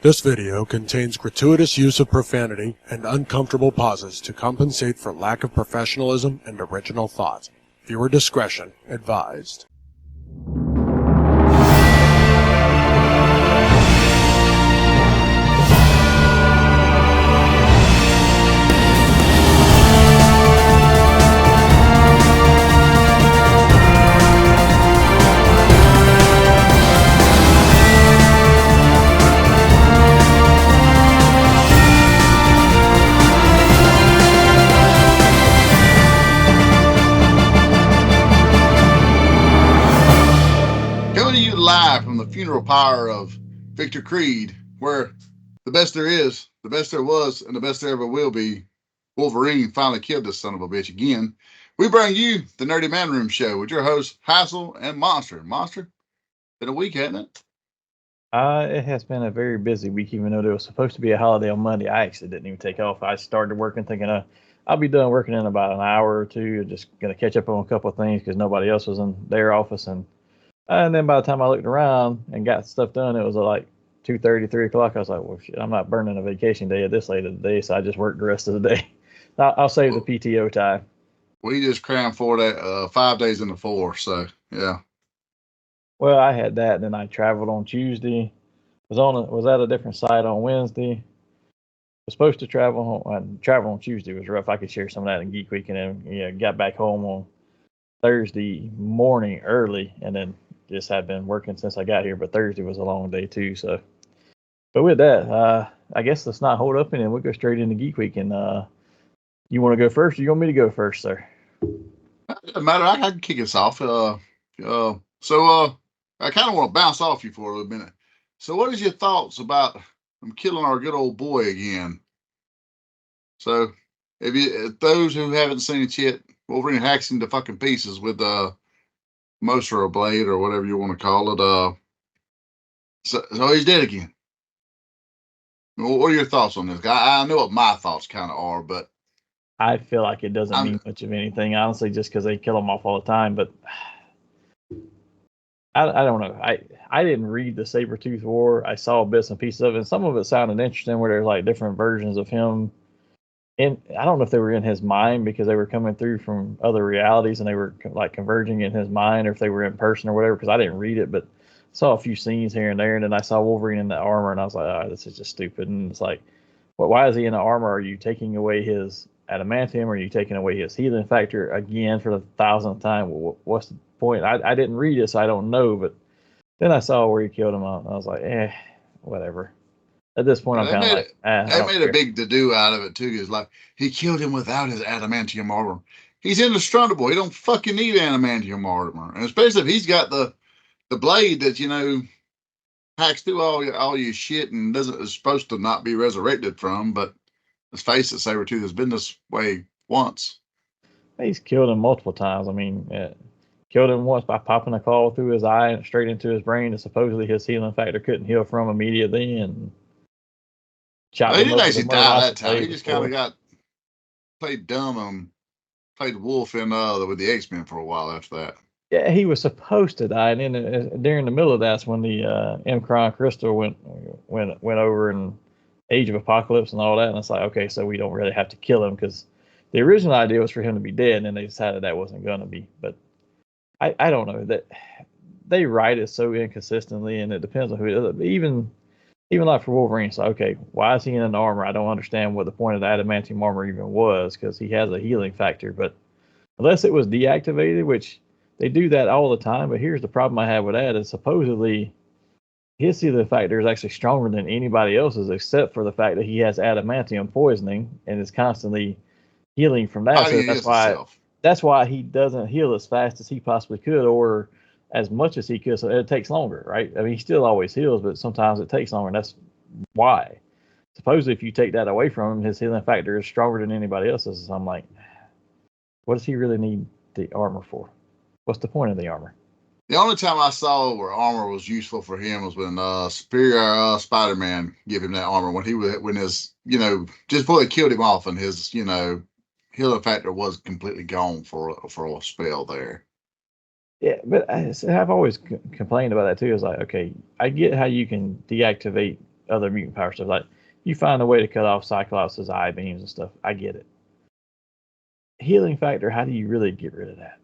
This video contains gratuitous use of profanity and uncomfortable pauses to compensate for lack of professionalism and original thought. Viewer discretion advised. Live from the funeral pyre of Victor Creed, where the best there is, the best there was, and the best there ever will be, Wolverine finally killed this son of a bitch again. We bring you the Nerdy Manroom show with your hosts, Hassel and Monster. Monster, been a week, hasn't it? It has been a very busy week, even though there was supposed to be a holiday on Monday. I actually didn't even take off. I started working thinking, I'll be done working in about an hour or two. Just going to catch up on a couple of things because nobody else was in their office. And then by the time I looked around and got stuff done, it was like 2:30, 3 o'clock. I was like, well, shit, I'm not burning a vacation day at this late of the day, so I just worked the rest of the day. I'll save the PTO time. We just crammed for that 5 days into 4, so yeah. Well, I had that, and then I traveled on Tuesday. Was at a different site on Wednesday. Was supposed to travel on Tuesday was rough. I could share some of that in Geek Week, and then got back home on Thursday morning early, and then just had been working since I got here, but Thursday was a long day too. So, but with that, I guess let's not hold up and then we'll go straight into Geek Week. And you want to go first, or you want me to go first, sir? It doesn't matter. I can kick us off. So I kind of want to bounce off you for a little minute. So, what is your thoughts about them killing our good old boy again? So, if those who haven't seen it yet, Wolverine hacks into fucking pieces with Moser or blade or whatever you want to call it. So he's dead again. What are your thoughts on this? I know what my thoughts kind of are, but I feel like it doesn't mean much of anything, honestly, just because they kill him off all the time. But I don't know. I didn't read the Sabretooth War. I saw bits and pieces of it, and some of it sounded interesting where there's like different versions of him. And I don't know if they were in his mind because they were coming through from other realities and they were like converging in his mind, or if they were in person or whatever, because I didn't read it, but saw a few scenes here and there. And then I saw Wolverine in the armor and I was like, oh, this is just stupid. And it's like, well, why is he in the armor? Are you taking away his adamantium? Are you taking away his healing factor again for the 1000th time? Well, what's the point? I didn't read it, so I don't know. But then I saw where he killed him and I was like, whatever. At this point, I'm kind of like, they made a big to-do out of it, too. It's like, he killed him without his adamantium armor. He's indestructible. He don't fucking need adamantium armor. And especially if he's got the blade that, hacks through all your shit and is supposed to not be resurrected from. But let's face it, Sabretooth has been this way once. He's killed him multiple times. I mean, killed him once by popping a claw through his eye and straight into his brain that supposedly his healing factor couldn't heal from immediately. And he didn't actually die that time. He just kind of got played dumb and played wolf with the X-Men for a while after that. Yeah, he was supposed to die, and then during the middle of that's when the Mcron crystal went over in Age of Apocalypse and all that. And it's like, okay, so we don't really have to kill him because the original idea was for him to be dead, and then they decided that wasn't going to be. But I don't know, that they write it so inconsistently, and it depends on who it is. Even like for Wolverine, so okay, why is he in an armor? I don't understand what the point of the adamantium armor even was, because he has a healing factor. But unless it was deactivated, which they do that all the time. But here's the problem I have with that is supposedly his healing factor is actually stronger than anybody else's, except for the fact that he has adamantium poisoning and is constantly healing from that. So that's why he doesn't heal as fast as he possibly could, or as much as he could, so it takes longer, right? I mean, he still always heals, but sometimes it takes longer, and that's why. Supposedly, if you take that away from him, his healing factor is stronger than anybody else's. So I'm like, what does he really need the armor for? What's the point of the armor? The only time I saw where armor was useful for him was when Superior Spider-Man gave him that armor when his just before they killed him off, and his healing factor was completely gone for a spell there. Yeah, but I've always complained about that too. It's like, okay, I get how you can deactivate other mutant power stuff. Like you find a way to cut off Cyclops' eye beams and stuff. I get it. Healing factor, how do you really get rid of that?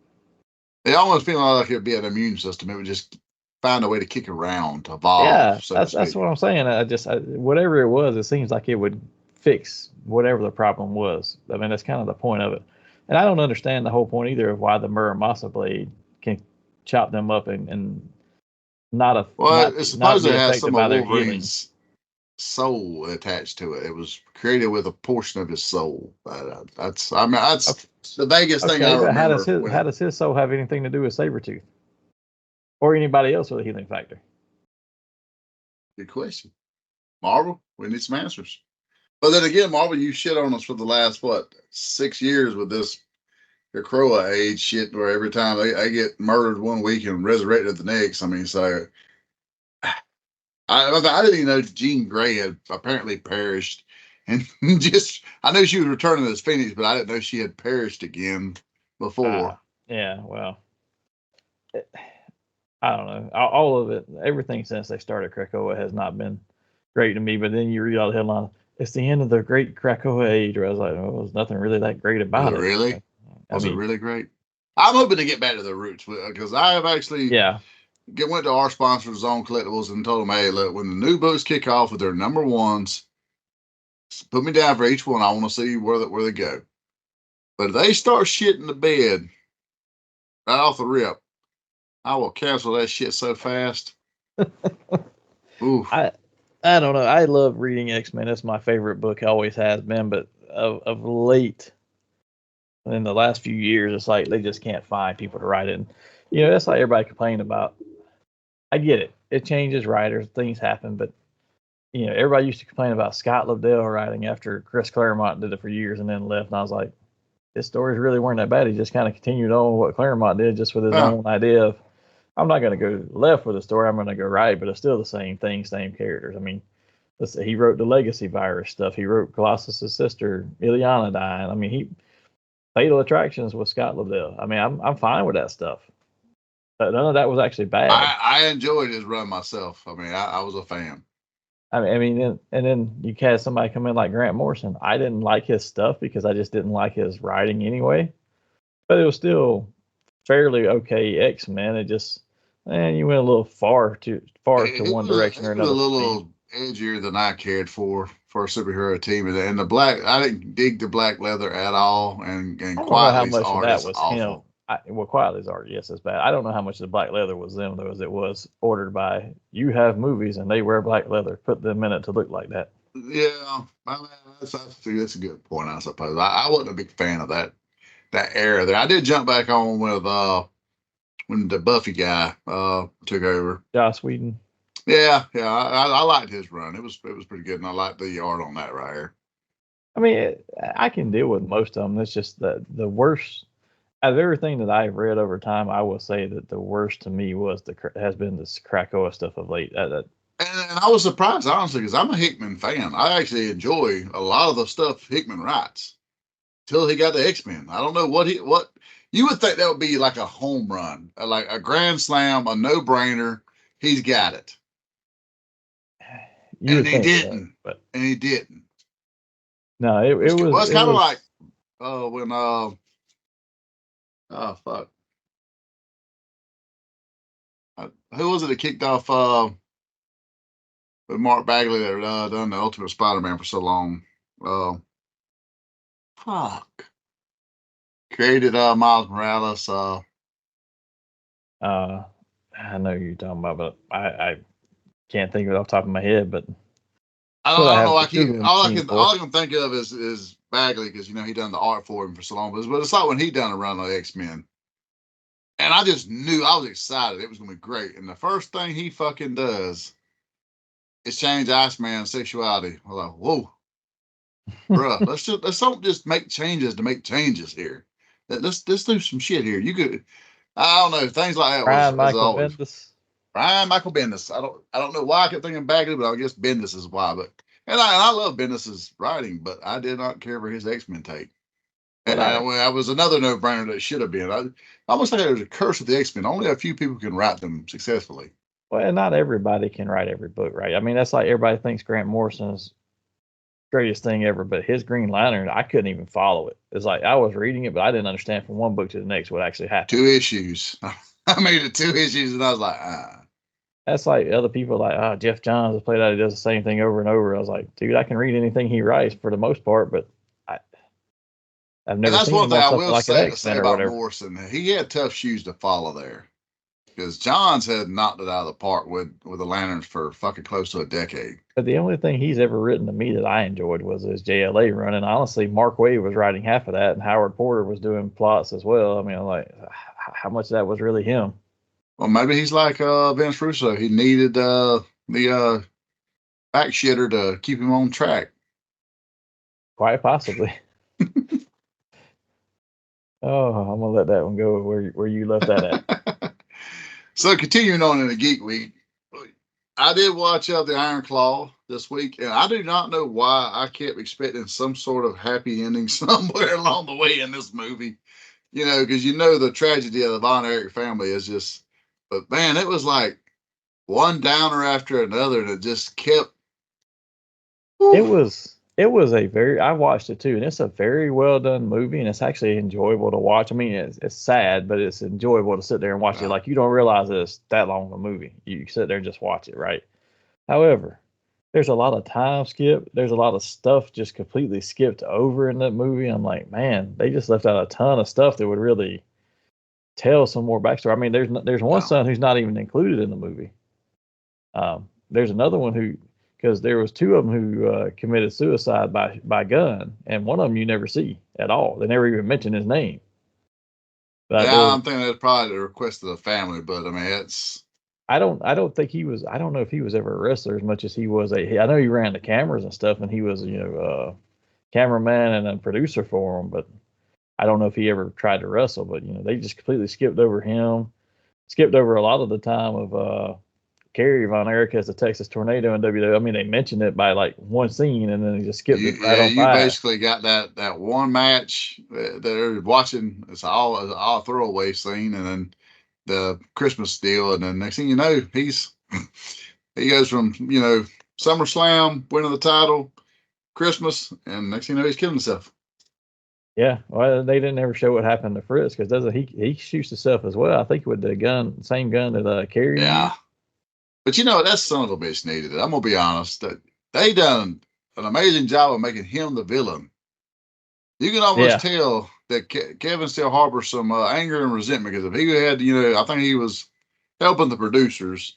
They almost feel like it'd be an immune system. It would just find a way to kick around, to evolve. Yeah, so that's what I'm saying. Whatever it was, it seems like it would fix whatever the problem was. I mean, that's kind of the point of it. And I don't understand the whole point either of why the Muramasa blade can chop them up and not it supposedly has some of Wolverine's Wolverine's soul attached to it. It was created with a portion of his soul. That's the vaguest thing I remember. How does his soul have anything to do with Sabretooth? Or anybody else with a healing factor? Good question. Marvel, we need some answers. But then again, Marvel, you shit on us for the last, 6 years with this Krakoa age shit, where every time they get murdered one week and resurrected the next. I mean, so I didn't even know Jean Grey had apparently perished. And I knew she was returning as Phoenix, but I didn't know she had perished again before. Yeah, well, I don't know. All of it, everything since they started Krakoa has not been great to me. But then you read all the headlines, it's the end of the great Krakoa age. Where I was like, there's nothing really that great about it. Really? Was it really great? I'm hoping to get back to the roots because I have actually went to our sponsor, Zone Collectibles, and told them, hey, look, when the new books kick off with their number ones, put me down for each one. I want to see where they go. But if they start shitting the bed right off the rip, I will cancel that shit so fast. Oof. I don't know. I love reading X-Men. That's my favorite book. It always has been. But of late, in the last few years, it's like they just can't find people to write it. And, that's like everybody complained about. I get it. It changes writers. Things happen. But, everybody used to complain about Scott Lobdell writing after Chris Claremont did it for years and then left. And I was like, his stories really weren't that bad. He just kind of continued on what Claremont did just with his own idea of, I'm not going to go left with the story. I'm going to go right, but it's still the same thing, same characters. I mean, he wrote the Legacy virus stuff. He wrote Colossus's sister, Ileana, dying. I mean, Fatal Attractions with Scott Lobdell. I mean, I'm fine with that stuff. But none of that was actually bad. I enjoyed his run myself. I mean, I was a fan. I mean, and then you had somebody come in like Grant Morrison. I didn't like his stuff because I just didn't like his writing anyway. But it was still fairly okay X-Men. It just, you went a little far to one direction or another. It was a little edgier than I cared for a superhero team. And the black, I didn't dig the black leather at all. And Quietly's art is awful. Quietly's art, yes, it's bad. I don't know how much of the black leather was them, though, as it was ordered by, you have movies and they wear black leather. Put them in it to look like that. Yeah, that's a good point, I suppose. I wasn't a big fan of that era there. I did jump back on with when the Buffy guy took over. Joss Whedon. Yeah, I liked his run. It was pretty good, and I liked the art on that right here. I mean, I can deal with most of them. It's just the worst. Out of everything that I've read over time, I will say that the worst to me has been this Krakoa stuff of late. And I was surprised, honestly, because I'm a Hickman fan. I actually enjoy a lot of the stuff Hickman writes. Till he got the X-Men. I don't know what you would think that would be like a home run, like a grand slam, a no-brainer. He's got it. And he didn't. And he didn't. No, it was kind of like when oh fuck. Who was it that kicked off with Mark Bagley that done the Ultimate Spider-Man for so long? Fuck. Created Miles Morales. I know who you're talking about, but I can't think of it off the top of my head. But I don't know. All I can think of is Bagley, because he done the art for him for so long. But it's like when he done a run of X-Men, and I just knew, I was excited it was gonna be great. And the first thing he fucking does is change Iceman's sexuality. I was like, whoa, bruh, let's don't just make changes to make changes here. Let's do some shit here. You could, I don't know, things like that. Brian Michael Bendis. I don't know why I kept thinking Bagley, but I guess Bendis is why. But I love Bendis's writing, but I did not care for his X-Men take. And I was another no-brainer that should have been. I almost think there was a curse with the X-Men. Only a few people can write them successfully. Well, not everybody can write every book, right? I mean, that's like everybody thinks Grant Morrison's greatest thing ever, but his Green Lantern, I couldn't even follow it. It's like I was reading it, but I didn't understand from one book to the next what actually happened. 2 issues. I made it 2 issues, and I was like, That's like other people like, Jeff Johns has played out. He does the same thing over and over. I was like, dude, I can read anything he writes for the most part, but I've And never that's seen one him thing on I something will like an say X-Men or about whatever. Morrison. He had tough shoes to follow there, because Johns had knocked it out of the park with the Lanterns for fucking close to a decade. But the only thing he's ever written to me that I enjoyed was his JLA run. And honestly, Mark Waid was writing half of that, and Howard Porter was doing plots as well. I mean, I'm like, how much of that was really him? Well, maybe he's like Vince Russo. He needed the back shitter to keep him on track. Quite possibly. Oh, I'm gonna let that one go where you left that at. So continuing on in the Geek Week, I did watch the Iron Claw this week, and I do not know why I kept expecting some sort of happy ending somewhere along the way in this movie. Because the tragedy of the Von Erich family is just, but man, it was like one downer after another, and it just kept. It was a very, I watched it too, and it's a very well done movie, and it's actually enjoyable to watch. I mean, it's sad, but it's enjoyable to sit there and watch it. Like, you don't realize that it's that long of a movie. You sit there and just watch it, right? However, there's a lot of time skip. There's a lot of stuff just completely skipped over in that movie. I'm like, man, they just left out a ton of stuff that would really tell some more backstory. I mean, there's one son who's not even included in the movie. There's another one who, because there was 2 of them who committed suicide by gun, and one of them you never see at all. They never even mention his name. But I'm thinking that's probably the request of the family, but I mean, it's. I don't think he was. I don't know if he was ever a wrestler as much as he was I know he ran the cameras and stuff, and he was cameraman and a producer for him. But I don't know if he ever tried to wrestle. But they just completely skipped over him. Skipped over a lot of the time of Kerry Von Erich as the Texas Tornado in WWE. I mean, they mentioned it by like one scene, and then they just skipped it right on by. You basically got that one match that they're watching. It's all throwaway scene, and then the Christmas deal, and then next thing you know, he goes from SummerSlam, winning the title, Christmas, and next thing you know, he's killing himself. Yeah, well, they didn't ever show what happened to Fritz, because doesn't he shoots himself as well? I think with the same gun that Kerry. Yeah. But that son of a bitch needed it. I'm gonna be honest. That they done an amazing job of making him the villain. You can almost tell that Kevin still harbors some anger and resentment, because if he had, I think he was helping the producers.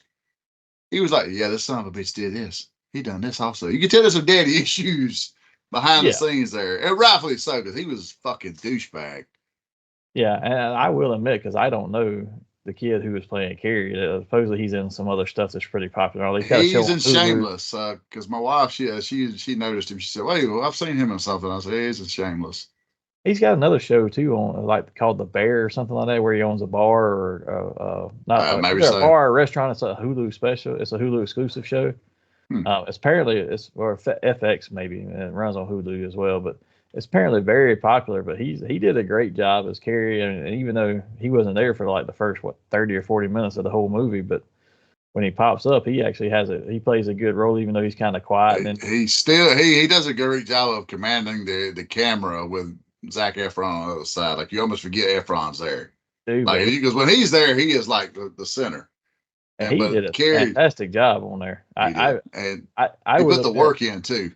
He was like, "Yeah, this son of a bitch did this. He done this also." You can tell there's some daddy issues behind the scenes there, and rightfully so, because he was fucking douchebag. Yeah, and I will admit, because I don't know the kid who was playing Carrie. Supposedly he's in some other stuff that's pretty popular. He's in Shameless, because my wife, she noticed him. She said, "Wait, well, I've seen him in something." I said, "He's in Shameless." He's got another show too on called The Bear or something like that, where he owns a bar or maybe so. A bar or a restaurant. It's a Hulu special. It's a Hulu exclusive show. It's FX maybe, and it runs on Hulu as well. But it's apparently very popular. But he did a great job as Carrie, and even though he wasn't there for like the first 30 or 40 minutes of the whole movie, but when he pops up, he actually he plays a good role, even though he's kind of quiet. And he does a great job of commanding the camera with Zac Efron on the other side. Like, you almost forget Efron's there. Because when he's there, he is like the center. And he did a fantastic job on there. I put the work in too.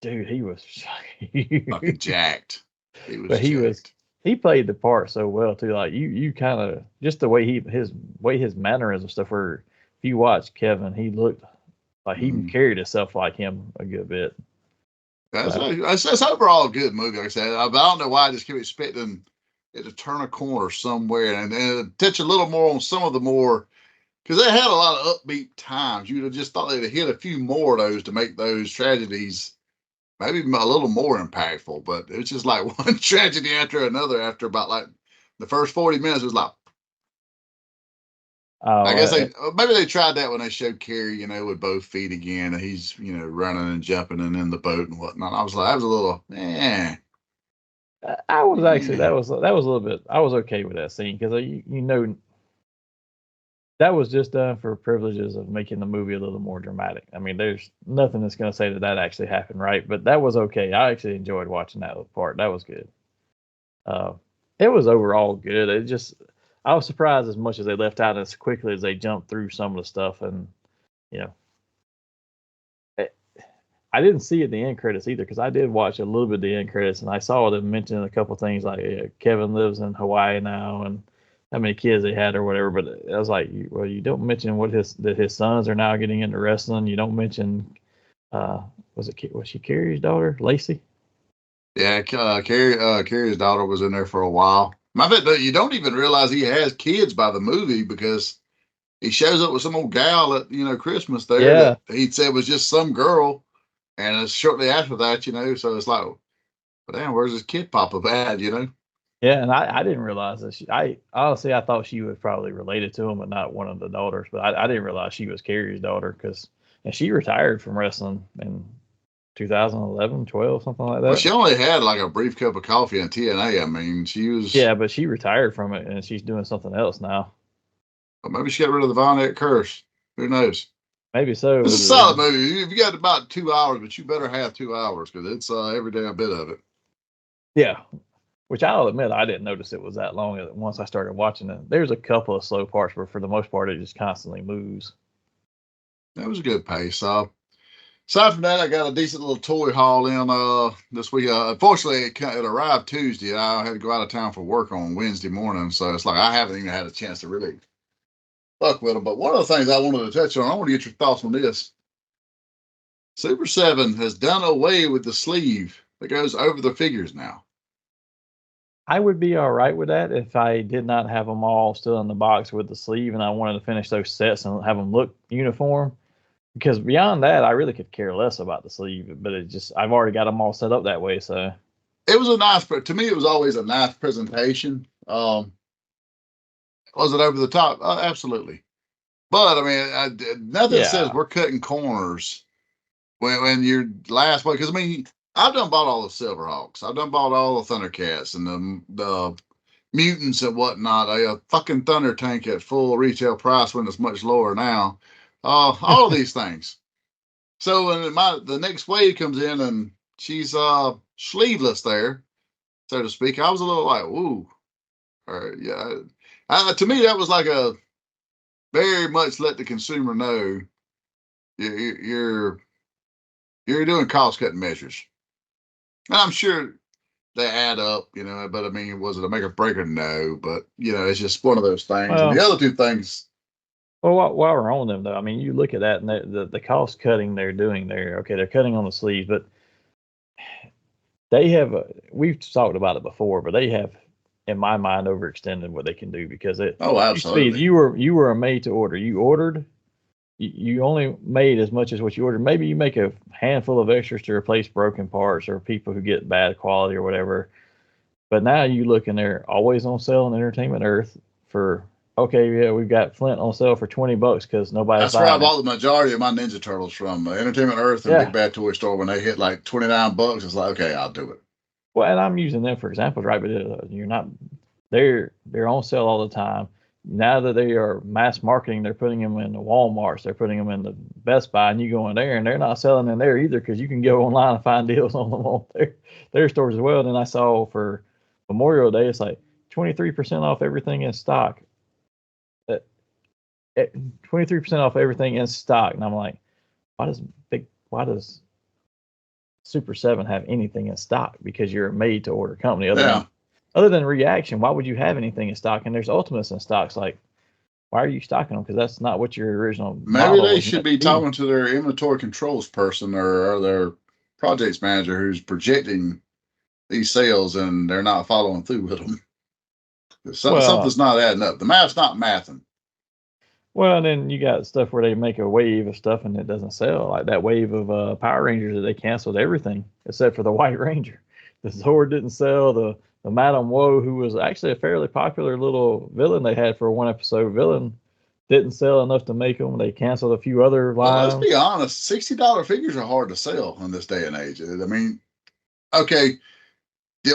Dude, he was fucking jacked. He played the part so well too. Like you kind of just the way his mannerisms stuff were. If you watch Kevin, he looked like he carried himself like him a good bit. That's overall a good movie. Like I said, I don't know why I just keep expecting it to turn a corner somewhere and touch a little more on some of the more, because they had a lot of upbeat times. You'd have just thought they'd have hit a few more of those to make those tragedies maybe a little more impactful. But it was just like one tragedy after another. After about like the first 40 minutes, it was like. I guess maybe they tried that when they showed Carrie, with both feet again, and he's running and jumping and in the boat and whatnot. I was like, that was a little, I was actually that was a little bit. I was okay with that scene because That was just done for privileges of making the movie a little more dramatic. I mean, there's nothing that's going to say that actually happened, right? But that was okay. I actually enjoyed watching that part. That was good. It was overall good. It just, I was surprised as much as they left out as quickly as they jumped through some of the stuff. And, you know, I didn't see it in the end credits either, because I did watch a little bit of the end credits, and I saw them mention a couple things like Kevin lives in Hawaii now and how many kids they had or whatever. But I was like, well, you don't mention that his sons are now getting into wrestling. You don't mention, was she Carrie's daughter, Lacey? Yeah, Carrie's daughter was in there for a while. I bet you don't even realize he has kids by the movie, because he shows up with some old gal at Christmas there that he said was just some girl, and it's shortly after that, so it's like, well, damn, where's his kid pop-up at, Yeah, and I didn't realize that. I honestly, I thought she was probably related to him and not one of the daughters, but I didn't realize she was Carrie's daughter, because she retired from wrestling in 2011, 12, something like that. Well, she only had like a brief cup of coffee in TNA. I mean, she was. Yeah, but she retired from it, and she's doing something else now. Well, maybe she got rid of the Von Erich curse. Who knows? Maybe so. It's a solid movie. If you got about 2 hours, but you better have 2 hours, because it's every damn bit of it. Yeah, which I'll admit I didn't notice it was that long once I started watching it. There's a couple of slow parts, but for the most part, it just constantly moves. That was a good pace. Aside from that, I got a decent little toy haul in this week. Unfortunately, it arrived Tuesday. I had to go out of town for work on Wednesday morning, so it's like I haven't even had a chance to really fuck with them. But one of the things I wanted to touch on, I want to get your thoughts on this. Super 7 has done away with the sleeve that goes over the figures now. I would be all right with that if I did not have them all still in the box with the sleeve, and I wanted to finish those sets and have them look uniform. Because beyond that, I really could care less about the sleeve. But I've already got them all set up that way. So it was to me, it was always a nice presentation. Was it over the top? Absolutely. But I mean, nothing says we're cutting corners when you're last way. Because I mean, I've done bought all the Silverhawks. I've done bought all the Thundercats and the mutants and whatnot. A fucking Thunder Tank at full retail price when it's much lower now. All of these things. So when the next wave comes in and she's sleeveless there, so to speak, I was a little like, ooh, yeah. To me, that was like a very much let the consumer know you're doing cost cutting measures. And I'm sure they add up, but I mean, was it a make or breaker? No, but it's just one of those things. Well, and the other two things. Well, while we're on them though, I mean, you look at that and the cost cutting they're doing there. Okay, they're cutting on the sleeves, but they have. We've talked about it before, but they have, in my mind, overextended what they can do, because it. Oh, absolutely. You were a made to order. You ordered. You only made as much as what you ordered. Maybe you make a handful of extras to replace broken parts or people who get bad quality or whatever. But now you look and they're always on sale on Entertainment Earth for, okay, yeah, we've got Flint on sale for $20 because nobody's buying it. That's where I bought the majority of my Ninja Turtles from. Entertainment Earth and Big Bad Toy Store. When they hit like $29, it's like, okay, I'll do it. Well, and I'm using them for examples, right? But you're not. They're on sale all the time. Now that they are mass marketing, they're putting them in the Walmarts, they're putting them in the Best Buy, and you go in there, and they're not selling in there either, because you can go online and find deals on them on their stores as well. And then I saw for Memorial Day, it's like 23% off everything in stock. 23% off everything in stock, and I'm like, why does Super 7 have anything in stock? Because you're a made-to-order company. Other than Reaction, why would you have anything in stock? And there's Ultimates in stocks. Like, why are you stocking them? Because that's not what your original. Maybe they should be talking to their inventory controls person or their projects manager who's projecting these sales, and they're not following through with them. Something's not adding up. The math's not mathing. Well, and then you got stuff where they make a wave of stuff and it doesn't sell. Like that wave of Power Rangers that they canceled everything except for the White Ranger. The Zord didn't sell. The Madame Woe, who was actually a fairly popular little villain they had for a one episode villain, didn't sell enough to make them. They canceled a few other lines. Well, let's be honest, $60 figures are hard to sell in this day and age. I mean, okay,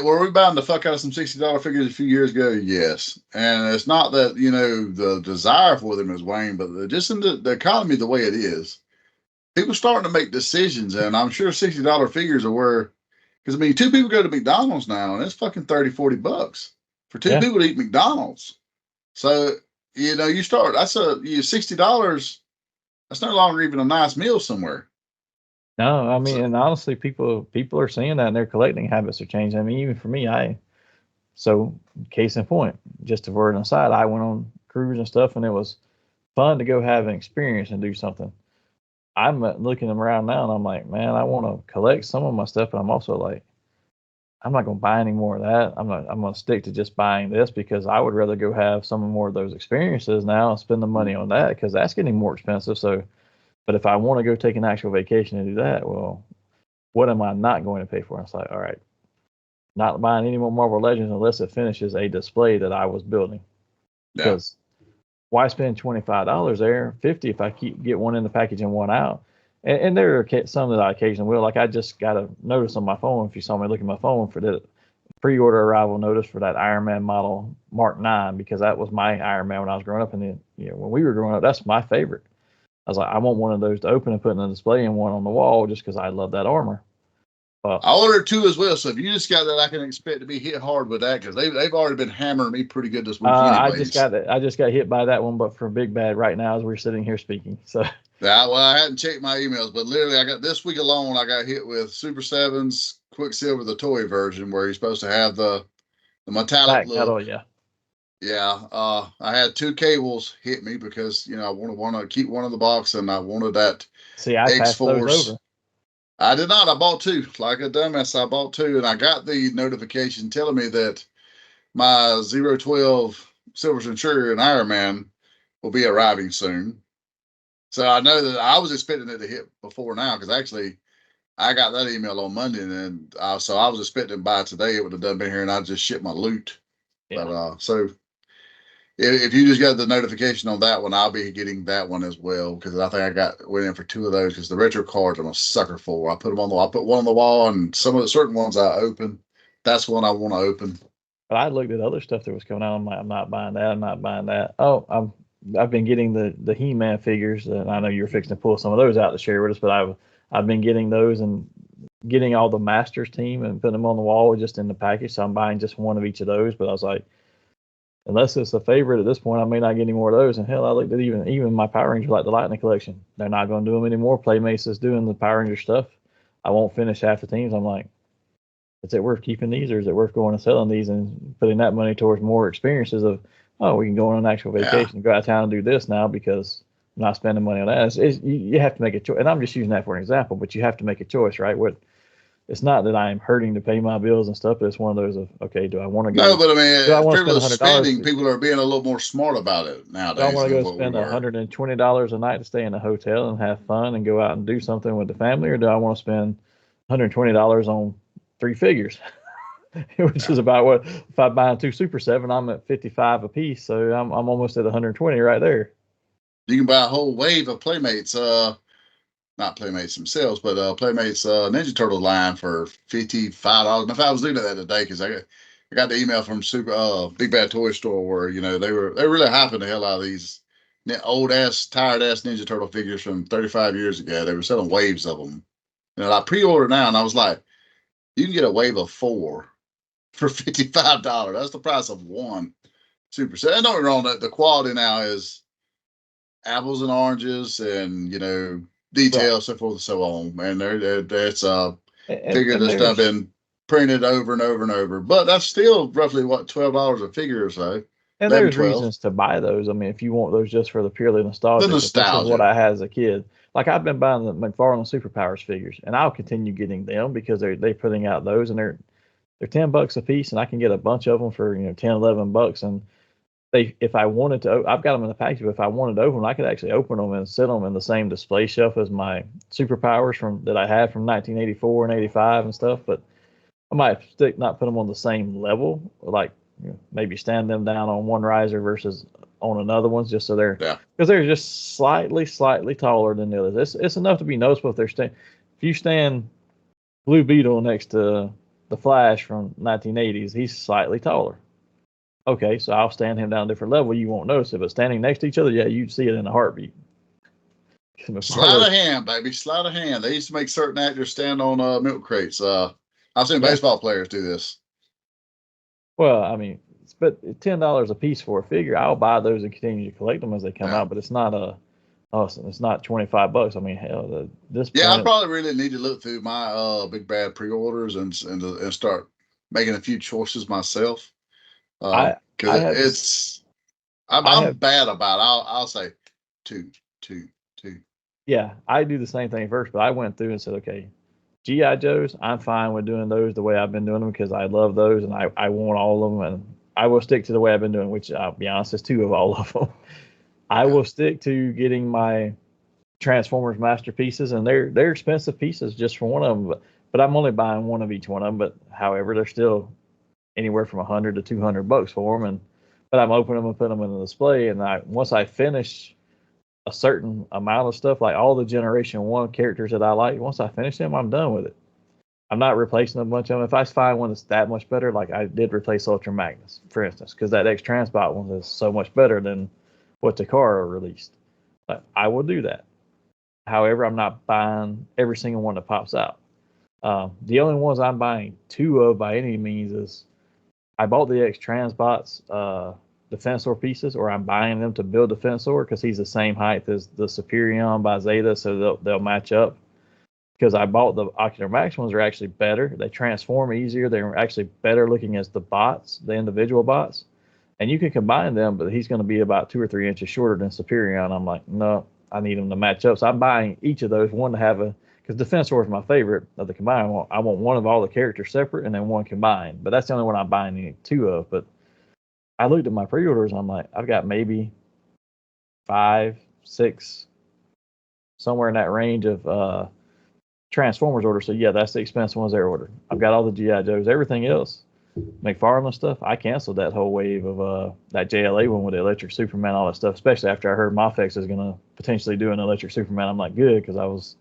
Were we buying the fuck out of some $60 figures a few years ago? Yes. And it's not that, the desire for them is waned, but just in the economy the way it is, people starting to make decisions. And I'm sure $60 figures are where, because, two people go to McDonald's now, and it's fucking $30-$40 for two people to eat McDonald's. So, you start, that's $60, that's no longer even a nice meal somewhere. No, and honestly, people are seeing that, and their collecting habits are changing. Even for me, so case in point, just a word aside, I went on cruise and stuff, and it was fun to go have an experience and do something. I'm looking around now, and I'm like, man, I want to collect some of my stuff, but I'm also like, I'm not going to buy any more of that. I'm going to stick to just buying this because I would rather go have some more of those experiences now and spend the money on that because that's getting more expensive. So. But if I want to go take an actual vacation and do that, well, what am I not going to pay for? It's like, all right, not buying any more Marvel Legends unless it finishes a display that I was building. Yeah. Because why spend $25 there, $50 if I get one in the package and one out? And there are some that I occasionally will. Like I just got a notice on my phone. If you saw me look at my phone for the pre-order arrival notice for that Iron Man model Mark 9, because that was my Iron Man when I was growing up. And then, when we were growing up, that's my favorite. I was like, I want one of those to open and put in a display and one on the wall just because I love that armor. I ordered 2 as well, so if you just got that, I can expect to be hit hard with that because they've already been hammering me pretty good this week. I just got hit by that one, but for Big Bad right now as we're sitting here speaking. So yeah, well, I hadn't checked my emails, but literally, I got this week alone. I got hit with Super 7's Quicksilver, the toy version, where he's supposed to have the metallic look. Metal, yeah. Yeah, I had 2 cables hit me because I want to keep one in the box, and I wanted that. See, I passed those over. I did not. I bought 2 like a dumbass. I bought 2, and I got the notification telling me that my 012 Silver Centurion Iron Man will be arriving soon. So I know that I was expecting it to hit before now because actually I got that email on Monday, and so I was expecting by today it would have done been here, and I just shipped my loot. Yeah. But so. If you just got the notification on that one, I'll be getting that one as well because I think went in for 2 of those because the retro cards I'm a sucker for. I put one on the wall, and some of the certain ones I open. That's one I want to open. But I looked at other stuff that was coming out. I'm like, I'm not buying that. I'm not buying that. Oh, I've been getting the He-Man figures, and I know you're fixing to pull some of those out to share with us. But I've been getting those and getting all the Masters team and putting them on the wall just in the package. So I'm buying just one of each of those. But I was like, unless it's a favorite at this point, I may not get any more of those. And hell, I looked at even my Power Rangers, like the Lightning Collection. They're not going to do them anymore. Playmates is doing the Power Ranger stuff. I won't finish half the teams. I'm like, is it worth keeping these, or is it worth going and selling these and putting that money towards more experiences of, we can go on an actual vacation and go out of town and do this now because I'm not spending money on that. You have to make a choice. And I'm just using that for an example, but you have to make a choice, right? It's not that I am hurting to pay my bills and stuff, but it's one of those of, okay, do I want to go? No, but frivolous spending, people are being a little more smart about it nowadays. Do I want to go spend $120 a night to stay in a hotel and have fun and go out and do something with the family, or do I want to spend $120 on 3 figures? Which is about what, if I buy 2 Super 7, I'm at 55 a piece, so I'm almost at 120 right there. You can buy a whole wave of Playmates. Not Playmates themselves, but Playmates Ninja Turtle line for $55. And if I was looking at that today, because I got the email from Big Bad Toy Store where they were really hyping the hell out of these old ass, tired ass Ninja Turtle figures from 35 years ago. They were selling waves of them, and I pre-ordered now, and I was like, you can get a wave of 4 for $55. That's the price of 1 Super Set. And don't get me wrong, the quality now is apples and oranges, and details, so forth and so on. And that's figure that's been printed over and over and over. But that's still roughly what, $12 a figure or so. And there's reasons to buy those. I mean, if you want those just for the purely nostalgia, this is what I had as a kid. Like I've been buying the McFarlane Superpowers figures, and I'll continue getting them because they're putting out those, and they're $10 a piece, and I can get a bunch of them for $10, $11, and if I wanted to, I've got them in the package, but if I wanted to open them, I could actually open them and set them in the same display shelf as my Superpowers that I had from 1984 and 85 and stuff. But I might not put them on the same level, like maybe stand them down on one riser versus on another one, just so because they're just slightly taller than the others. It's enough to be noticeable if if you stand Blue Beetle next to the Flash from 1980s, he's slightly taller. Okay, so I'll stand him down a different level. You won't notice it, but standing next to each other, yeah, you'd see it in a heartbeat. Sleight of hand, baby. Sleight of hand. They used to make certain actors stand on milk crates. I've seen baseball players do this. Well, I mean, but $10 a piece for a figure, I'll buy those and continue to collect them as they come out. But it's not it's not $25. I mean, hell, this. Yeah, I probably really need to look through my big bad pre-orders and start making a few choices myself. Because I'm bad about it. I'll say two. Yeah, I do the same thing first, but I went through and said, okay, G.I. Joes, I'm fine with doing those the way I've been doing them because I love those and I want all of them, and I will stick to the way I've been doing, which I'll be honest is 2 of all of them. I will stick to getting my Transformers masterpieces, and they're expensive pieces just for one of them, but I'm only buying one of each one of them. But however, they're still anywhere from $100 to $200 for them, but I'm opening them and putting them in the display, and once I finish a certain amount of stuff, like all the Generation 1 characters that I like, once I finish them, I'm done with it. I'm not replacing a bunch of them. If I find one that's that much better, like I did replace Ultra Magnus, for instance, because that X-Transbot one is so much better than what Takara released. I will do that. However, I'm not buying every single one that pops out. The only ones I'm buying 2 of by any means is I bought the X-Transbots Defensor pieces, or I'm buying them to build Defensor because he's the same height as the Superion by Zeta, so they'll match up. Because I bought the Ocular Max ones, are actually better. They transform easier. They're actually better looking as the bots, the individual bots. And you can combine them, but he's going to be about 2 or 3 inches shorter than Superion. I'm like, no, I need them to match up. So I'm buying each of those, one to have because Defensor is my favorite of the combined. I want one of all the characters separate and then one combined. But that's the only one I'm buying 2 of. But I looked at my pre-orders and I'm like, I've got maybe 5, 6, somewhere in that range of Transformers orders. So yeah, that's the expensive ones they're ordered. I've got all the G.I. Joes. Everything else, McFarlane stuff, I canceled that whole wave of that JLA one with the Electric Superman, all that stuff, especially after I heard Mafex is going to potentially do an Electric Superman. I'm like, good, because I was...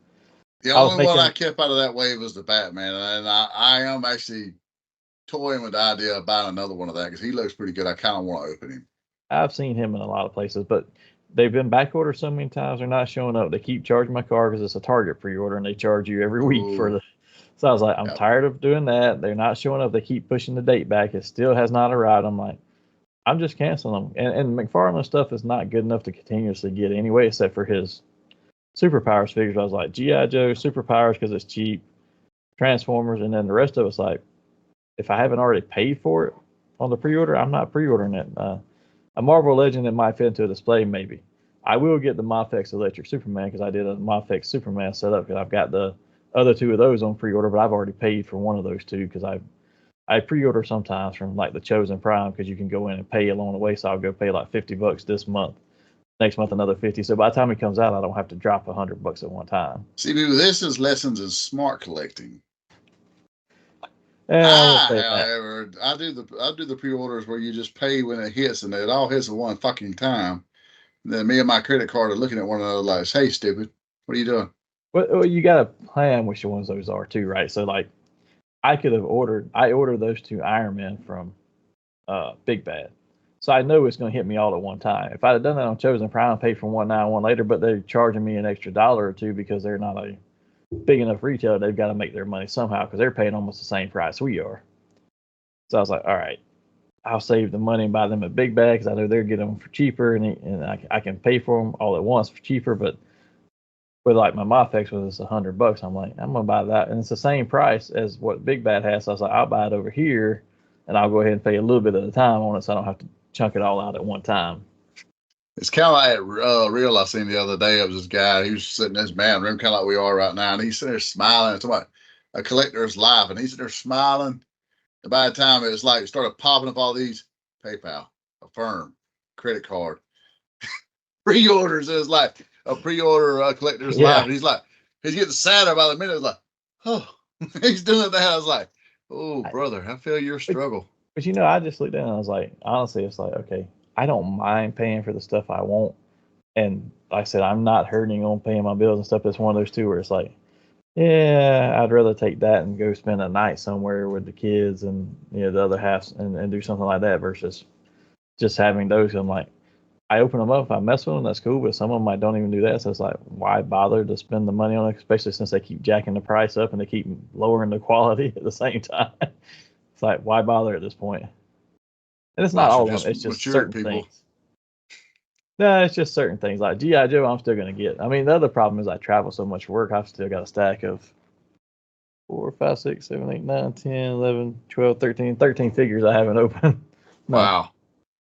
The only one I kept out of that wave was the Batman, and I am actually toying with the idea of buying another one of that because he looks pretty good. I kind of want to open him. I've seen him in a lot of places, but they've been back ordered so many times they're not showing up. They keep charging my card because it's a Target pre-order, and they charge you every week for the... So I was like, I'm tired of doing that. They're not showing up. They keep pushing the date back. It still has not arrived. I'm like, I'm just canceling them. And McFarlane stuff is not good enough to continuously get anyway, except for his Superpowers figures. I was like, G.I. Joe, Superpowers because it's cheap, Transformers, and then the rest of it's like, if I haven't already paid for it on the pre-order, I'm not pre-ordering it. A Marvel Legend that might fit into a display, maybe. I will get the Mafex Electric Superman because I did a Mafex Superman setup because I've got the other 2 of those on pre-order, but I've already paid for one of those 2 because I pre-order sometimes from like the Chosen Prime because you can go in and pay along the way. So I'll go pay like $50 this month. Next month another 50. So by the time it comes out, I don't have to drop $100 at one time. See, dude, this is lessons in smart collecting. However, I do the pre-orders where you just pay when it hits, and it all hits at one fucking time. And then me and my credit card are looking at one another like, "Hey, stupid, what are you doing?" Well, you got to plan which ones those are too, right? So like, I ordered those 2 Iron Men from Big Bad. So I know it's going to hit me all at one time. If I'd have done that on Chosen Prime, paid for one now and one later, but they're charging me an extra $1 or 2 because they're not a big enough retailer. They've got to make their money somehow because they're paying almost the same price we are. So I was like, all right, I'll save the money and buy them at Big Bad because I know they're getting them for cheaper, and I can pay for them all at once for cheaper. But with like my Mafex was $100, I'm like, I'm gonna buy that, and it's the same price as what Big Bad has. So I was like, I'll buy it over here, and I'll go ahead and pay a little bit at a time on it, so I don't have to chunk it all out at one time. It's kind of like that reel I seen the other day of this guy. He was sitting in his man room, kind of like we are right now, and he's sitting there smiling. It's about a collector's life, and he's sitting there smiling. And by the time it was like, it started popping up all these PayPal, Affirm, credit card, pre-orders. It was like a pre-order collector's life. And he's getting sadder by the minute. It's like, oh, he's doing that. I was like, oh, brother, I feel your struggle. But I just looked at it and I was like, honestly, it's like, okay, I don't mind paying for the stuff I want. And like I said, I'm not hurting on paying my bills and stuff. It's one of those 2 where it's like, Yeah, I'd rather take that and go spend a night somewhere with the kids and the other half and do something like that versus just having those. I'm like, I open them up. If I mess with them, that's cool. But some of them I don't even do that. So it's like, why bother to spend the money on it? Especially since they keep jacking the price up and they keep lowering the quality at the same time. It's like, why bother at this point? And it's not Lots of all of just them. It's just matured certain people. things. No, it's just certain things. Like G.I. Joe, I'm still going to get. I mean, the other problem is I travel so much for work. I've still got a stack of 4, 5, 6, 7, 8, 9, 10, 11, 12, 13 figures I haven't opened. No, Wow.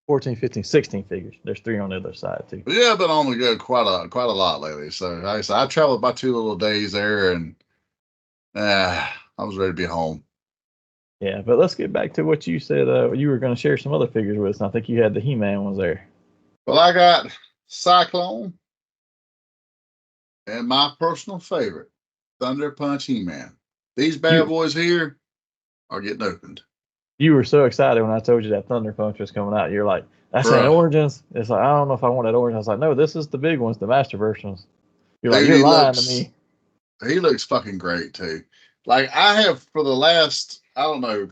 14, 15, 16 figures. There's 3 on the other side, too. But yeah, I've been on the go quite a lot lately. So like I said, I traveled about 2 little days there, and I was ready to be home. Yeah, but let's get back to what you said. You were going to share some other figures with us. And I think you had the He-Man ones there. Well, I got Cyclone and my personal favorite, Thunder Punch He-Man. These bad boys here are getting opened. You were so excited when I told you that Thunder Punch was coming out. You're like, that's an Origins. It's like, I don't know if I want that Origins. I was like, no, this is the big ones, the Masterverse ones. You're like, you're lying to me. He looks fucking great too. Like I have for the last, I don't know,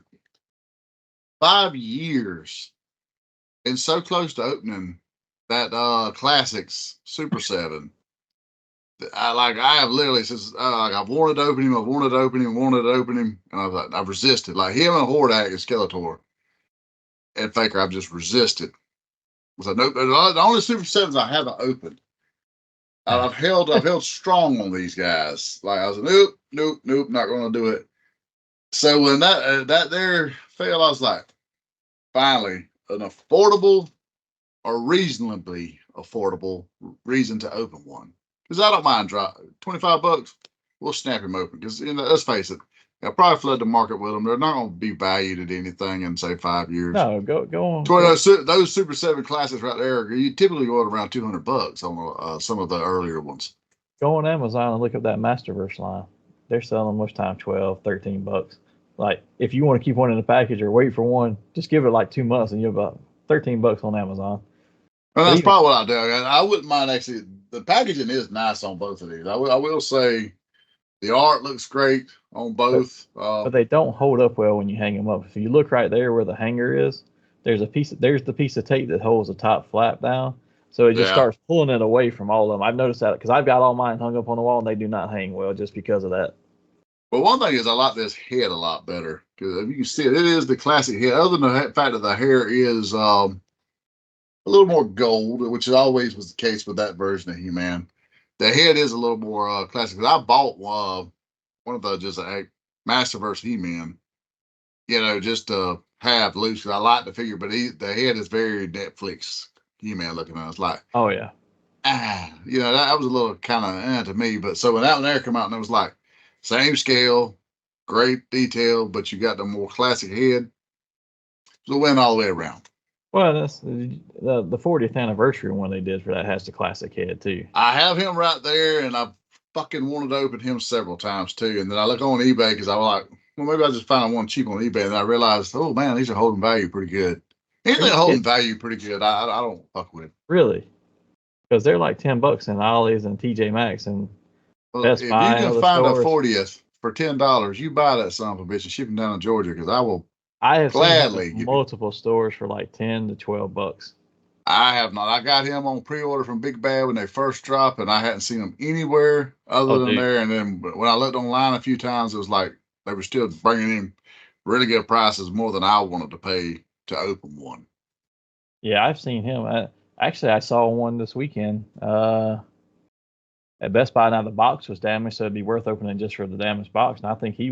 5 years, and so close to opening that Classics Super 7. I have literally since I've wanted to open him, and I've resisted. Like him and Hordak and Skeletor and Faker, I've just resisted. So nope, the only Super 7s I haven't opened. I've held strong on these guys. Like I was nope, not going to do it. So when that there failed, I was like, finally, an affordable or reasonably affordable reason to open one. Because I don't mind drop $25. We'll snap him open. Because let's face it, I'll probably flood the market with them. They're not going to be valued at anything in say 5 years. No, go on. Those Super 7 classics right there, you typically go at around $200 on some of the earlier ones. Go on Amazon and look up that Masterverse line. They're selling most time $12, $13. Like if you want to keep one in the package or wait for one, just give it like 2 months and you'll about $13 on Amazon. Well, that's probably what I'll do. I wouldn't mind actually. The packaging is nice on both of these. I will say the art looks great on both. But they don't hold up well when you hang them up. If you look right there where the hanger is, there's the piece of tape that holds the top flap down. So it just starts pulling it away from all of them. I've noticed that because I've got all mine hung up on the wall and they do not hang well just because of that. Well, one thing is I like this head a lot better because if you can see it, it is the classic head. Other than the fact that the hair is a little more gold, which always was the case with that version of He-Man. The head is a little more classic. I bought one of the just a Masterverse He-Man, just to have loose. I like the figure, but the head is very Netflix He-Man looking. I was like, oh yeah, that was a little kind of to me. But so when that one there come out, and it was like same scale, great detail, but you got the more classic head. So it went all the way around. Well, that's the 40th anniversary one they did for that has the classic head too. I have him right there, and I've fucking wanted to open him several times too. And then I look on eBay because I was like, well, maybe I just found one cheap on eBay, and I realized, oh man, these are holding value pretty good. Anything holding value pretty good, I don't fuck with. Really? Because they're like $10 in Ollie's and TJ Maxx and Best Buy. If you can find a 40th for $10, you buy that son of a bitch and ship them down to Georgia because I will. I have gladly seen multiple stores for like $10 to $12. I have not. I got him on pre-order from Big Bad when they first dropped, and I hadn't seen them anywhere other than there. And then when I looked online a few times, it was like they were still bringing in really good prices, more than I wanted to pay to open one. Yeah, I've seen him. Actually, I saw one this weekend at Best Buy. Now the box was damaged, so it'd be worth opening just for the damaged box. And I think he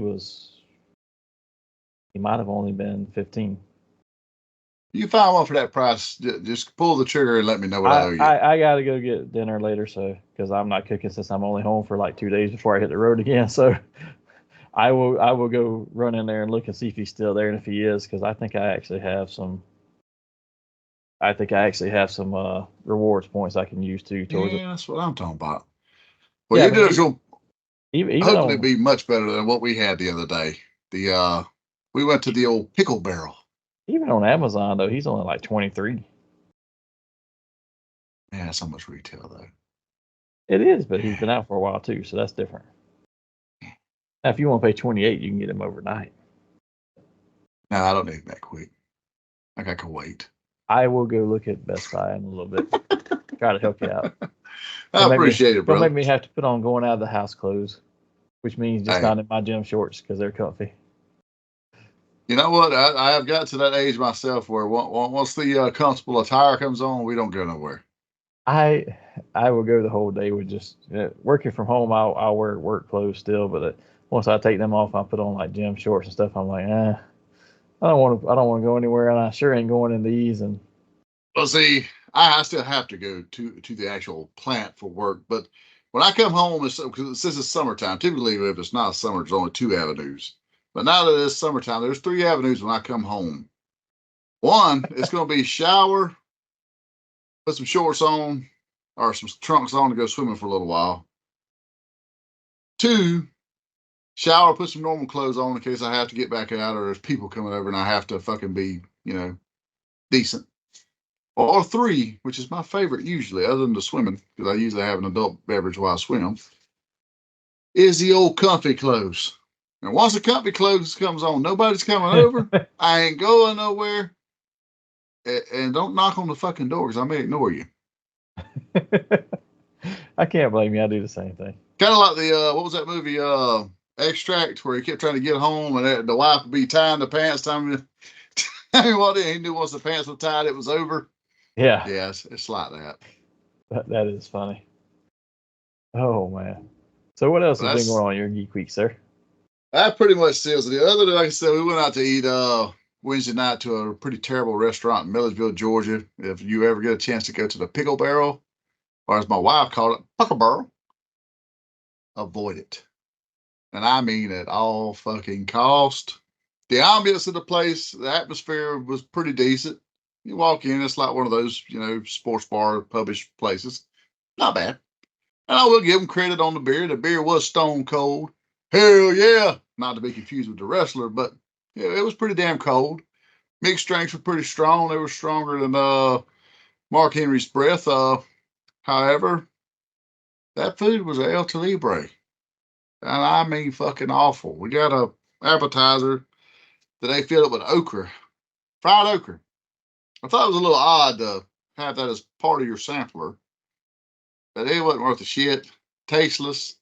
might have only been 15. You find one for that price, just pull the trigger and let me know what I owe you. I got to go get dinner later, because I'm not cooking since I'm only home for like 2 days before I hit the road again. So I will go run in there and look and see if he's still there, and if he is, because I think I actually have some. Rewards points I can use too. That's what I'm talking about. Well, you did hopefully be much better than what we had the other day. We went to the old Pickle Barrel. Even on Amazon though, he's only like 23. Yeah, that's how much retail though. It is, but he's been out for a while too, so that's different. Now, if you want to pay 28, you can get them overnight. No, I don't need that quick. I can wait. I will go look at Best Buy in a little bit. Try to help you out. I appreciate it, brother. Don't make me have to put on going out of the house clothes, which means just not in my gym shorts because they're comfy. You know what? I have got to that age myself where once the comfortable attire comes on, we don't go nowhere. I will go the whole day with just working from home. I'll wear work clothes still, but once I take them off, I put on like gym shorts and stuff. I'm like, I don't want to go anywhere, and I sure ain't going in these. And well, see, I still have to go to the actual plant for work, but when I come home, because this is summertime. Typically, if it's not summer, there's only 2 avenues. But now that it's summertime, there's 3 avenues when I come home. One, it's going to be shower, put some shorts on, or some trunks on to go swimming for a little while. 2, shower, put some normal clothes on in case I have to get back out or there's people coming over and I have to fucking be, decent. Or 3, which is my favorite usually, other than the swimming, because I usually have an adult beverage while I swim, is the old comfy clothes. And once the comfy clothes comes on, nobody's coming over. I ain't going nowhere. And don't knock on the fucking door because I may ignore you. I can't blame you. I do the same thing. Kind of like the, what was that movie, Extract, where he kept trying to get home and the wife would be tying the pants. Tell me what he knew once the pants were tied, it was over. Yeah. Yeah, it's like that. That is funny. Oh, man. So what else has been going on in your Geek Week, sir? That pretty much seals it. Other than, like I said, we went out to eat Wednesday night to a pretty terrible restaurant in Milledgeville, Georgia. If you ever get a chance to go to the Pickle Barrel, or as my wife called it, Pickle Barrel, avoid it. And I mean at all fucking cost. The ambience of the place, the atmosphere was pretty decent. You walk in, it's like one of those, sports bar published places. Not bad. And I will give them credit on the beer. The beer was stone cold. Hell yeah. Not to be confused with the wrestler, but yeah, it was pretty damn cold. Mixed strengths were pretty strong. They were stronger than Mark Henry's breath. However, that food was El Talibre. And I mean fucking awful. We got a appetizer that they filled it with okra. Fried okra. I thought it was a little odd to have that as part of your sampler. But it wasn't worth the shit. Tasteless.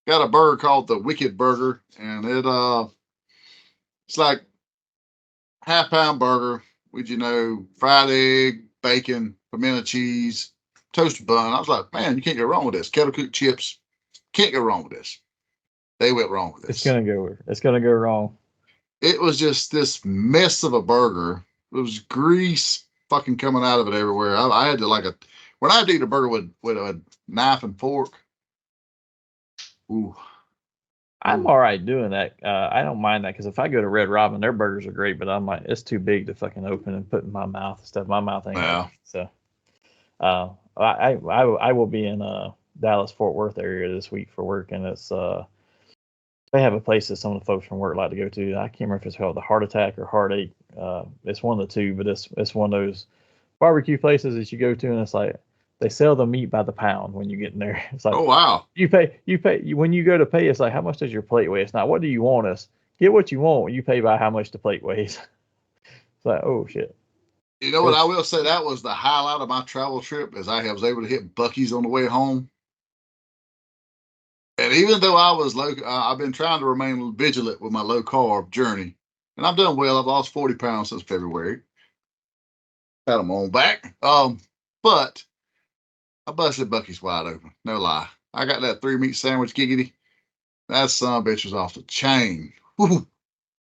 Got a burger called the Wicked Burger, and it's like half-pound burger with fried egg, bacon, pimento cheese, toasted bun. I was like, man, you can't go wrong with this. Kettle cooked chips, can't go wrong with this. They went wrong with this. It's gonna go wrong. It was just this mess of a burger. It was grease fucking coming out of it everywhere. I had to when I had to eat a burger with a knife and fork. Ooh. I'm all right doing that. I don't mind that because if I go to Red Robin, their burgers are great, but I'm like, it's too big to fucking open and put in my mouth and stuff. My mouth ain't open. So I will be in Dallas Fort Worth area this week for work, and it's they have a place that some of the folks from work like to go to. I can't remember if it's called the Heart Attack or Heartache. It's one of the two, but it's one of those barbecue places that you go to, and it's like they sell the meat by the pound when you get in there. It's like, oh wow, you pay when you go to pay. It's like, how much does your plate weigh? It's not, what do you want us? Get what you want. You pay by how much the plate weighs. It's like, oh shit. You know what? I will say that was the highlight of my travel trip, as I was able to hit Buc-ee's on the way home. And even though I was I've been trying to remain vigilant with my low carb journey, and I've done well. I've lost 40 pounds since February. Had them on back. But I busted Buc-ee's wide open. No lie. I got that 3-meat sandwich giggity. That son of a bitch was off the chain. Woo.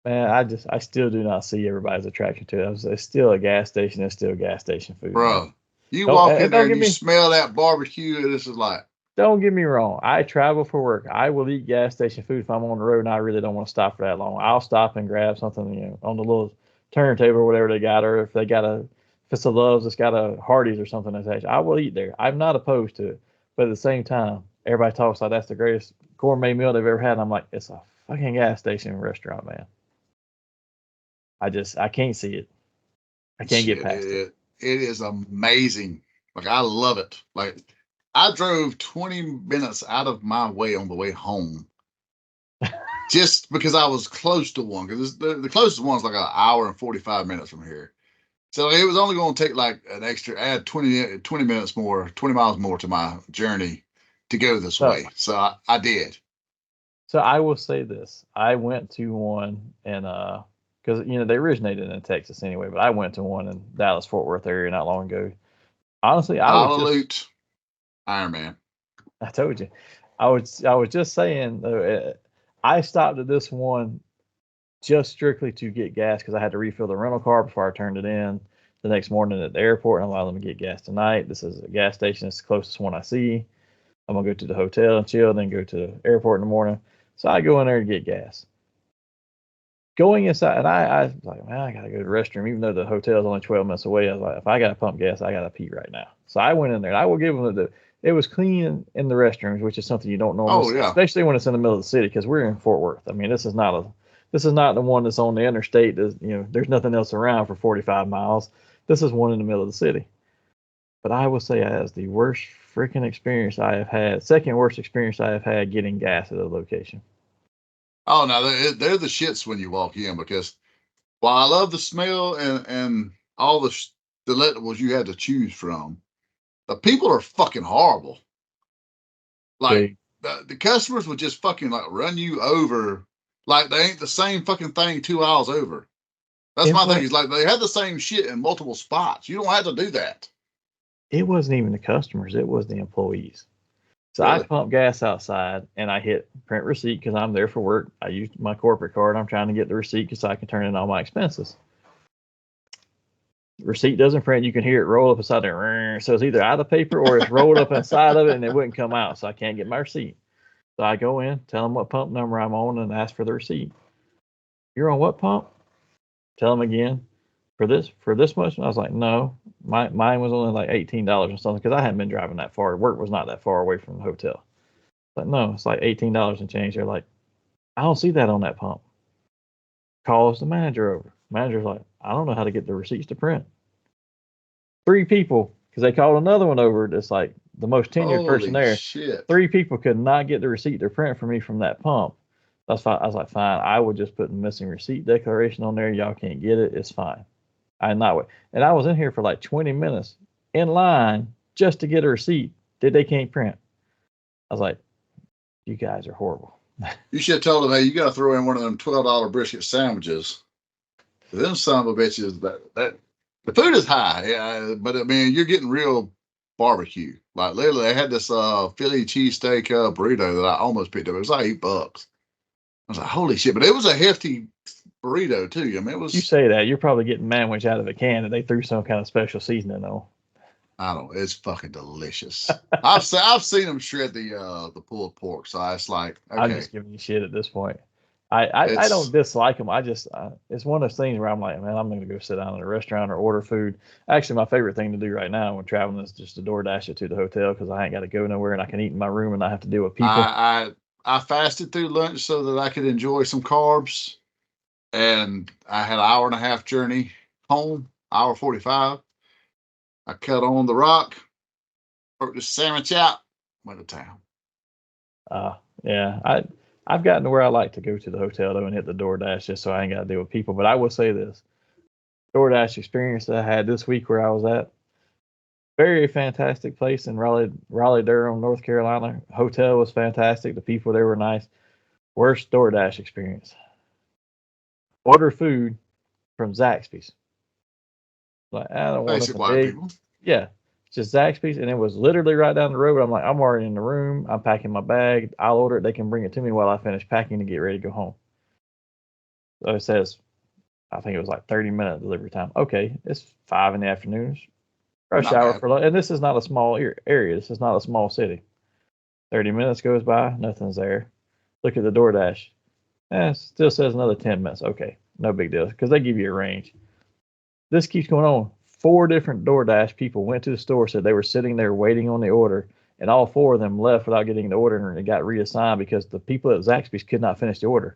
Man, I still do not see everybody's attraction to it. It's still a gas station. It's still gas station food. Bro, man. You walk in there and you smell that barbecue, and this is like. Don't get me wrong. I travel for work. I will eat gas station food if I'm on the road and I really don't want to stop for that long. I'll stop and grab something, on the little turntable or whatever they got, or if it's a Love's, it's got a Hardee's or something attached. I will eat there. I'm not opposed to it. But at the same time, everybody talks like that's the greatest gourmet meal they've ever had. And I'm like, it's a fucking gas station restaurant, man. I can't see it. I can't get past it. It is amazing. Like, I love it. Like, I drove 20 minutes out of my way on the way home just because I was close to one, because the closest one's like an hour and 45 minutes from here. So it was only going to take like an extra, add 20 minutes more, 20 miles more to my journey to go this way. So I did. So I will say this. I went to one and because they originated in Texas anyway, but I went to one in Dallas Fort Worth area not long ago. Honestly, Iron Man. I told you. I was just saying I stopped at this one just strictly to get gas because I had to refill the rental car before I turned it in the next morning at the airport and allow them to get gas tonight. This is a gas station. It's the closest one I see. I'm gonna go to the hotel and chill, then go to the airport in the morning. So I go in there to get gas. Going inside, and I was like, man, I gotta go to the restroom, even though the hotel is only 12 minutes away. I was like, if I gotta pump gas, I gotta pee right now. So I went in there, and I will give them it was clean in the restrooms, which is something you don't normally, especially when it's in the middle of the city, because we're in Fort Worth. I mean, this is not the one that's on the interstate. There's nothing else around for 45 miles. This is one in the middle of the city. But I will say that is the worst freaking experience I have had. Second worst experience I have had getting gas at a location. Oh no, they're the shits when you walk in, because while I love the smell and all the delectables you had to choose from, the people are fucking horrible. Like the customers would just fucking like run you over like they ain't the same fucking thing 2 hours over. That's my thing. Is like they had the same shit in multiple spots. You don't have to do that. It wasn't even the customers; it was the employees. So really? I pump gas outside and I hit print receipt because I'm there for work. I used my corporate card. I'm trying to get the receipt because I can turn in all my expenses. Receipt doesn't print. You can hear it roll up inside there. So it's either out of paper or it's rolled up inside of it and it wouldn't come out. So I can't get my receipt. So I go in, tell them what pump number I'm on, and ask for the receipt. You're on what pump? Tell them again. For this much? And I was like, no, mine was only like $18 or something because I hadn't been driving that far. Work was not that far away from the hotel. But no, it's like $18 and change. They're like, I don't see that on that pump. Calls the manager over. Manager's like, I don't know how to get the receipts to print. 3 people, because they called another one over that's like the most tenured person there. Shit. 3 people could not get the receipt to print for me from that pump. That's fine. I was like, fine. I will just put the missing receipt declaration on there. Y'all can't get it. It's fine. I not wait. And I was in here for like 20 minutes in line just to get a receipt that they can't print. I was like, you guys are horrible. You should have told them, hey, you got to throw in one of them $12 brisket sandwiches. Them son of a bitches, that the food is high, yeah, but I mean, you're getting real barbecue. Like literally, I had this Philly cheesesteak burrito that I almost picked up. It was like $8. I was like, holy shit! But it was a hefty burrito too. I mean, it was. You say that you're probably getting manwich out of a can and they threw some kind of special seasoning on. I don't. It's fucking delicious. I've seen them shred the pulled pork, so it's like, okay. I'm just giving you shit at this point. I don't dislike them. I just it's one of those things where I'm like, man, I'm going to go sit down at a restaurant or order food. Actually, my favorite thing to do right now when traveling is just to DoorDash it to the hotel because I ain't got to go nowhere and I can eat in my room and not have to deal with people. I fasted through lunch so that I could enjoy some carbs, and I had an hour and a half journey home, hour 45. I cut on the rock, broke the sandwich out, went to town. Yeah, I've gotten to where I like to go to the hotel though and hit the DoorDash just so I ain't got to deal with people. But I will say this: DoorDash experience that I had this week where I was at, very fantastic place in Raleigh, Durham, North Carolina. Hotel was fantastic. The people there were nice. Worst DoorDash experience: order food from Zaxby's. Like, I don't want Basic nothing white big. people. Yeah, it's just Zaxby's, and it was literally right down the road. I'm like, I'm already in the room. I'm packing my bag. I'll order it. They can bring it to me while I finish packing to get ready to go home. So it says, I think it was like 30-minute delivery time. Okay, it's 5 in the afternoon. Rush hour for lunch. And this is not a small area. This is not a small city. 30 minutes goes by, nothing's there. Look at the DoorDash. It still says another 10 minutes. Okay, no big deal because they give you a range. This keeps going on. 4 different DoorDash people went to the store, said they were sitting there waiting on the order, and all 4 of them left without getting the order, and it got reassigned because the people at Zaxby's could not finish the order.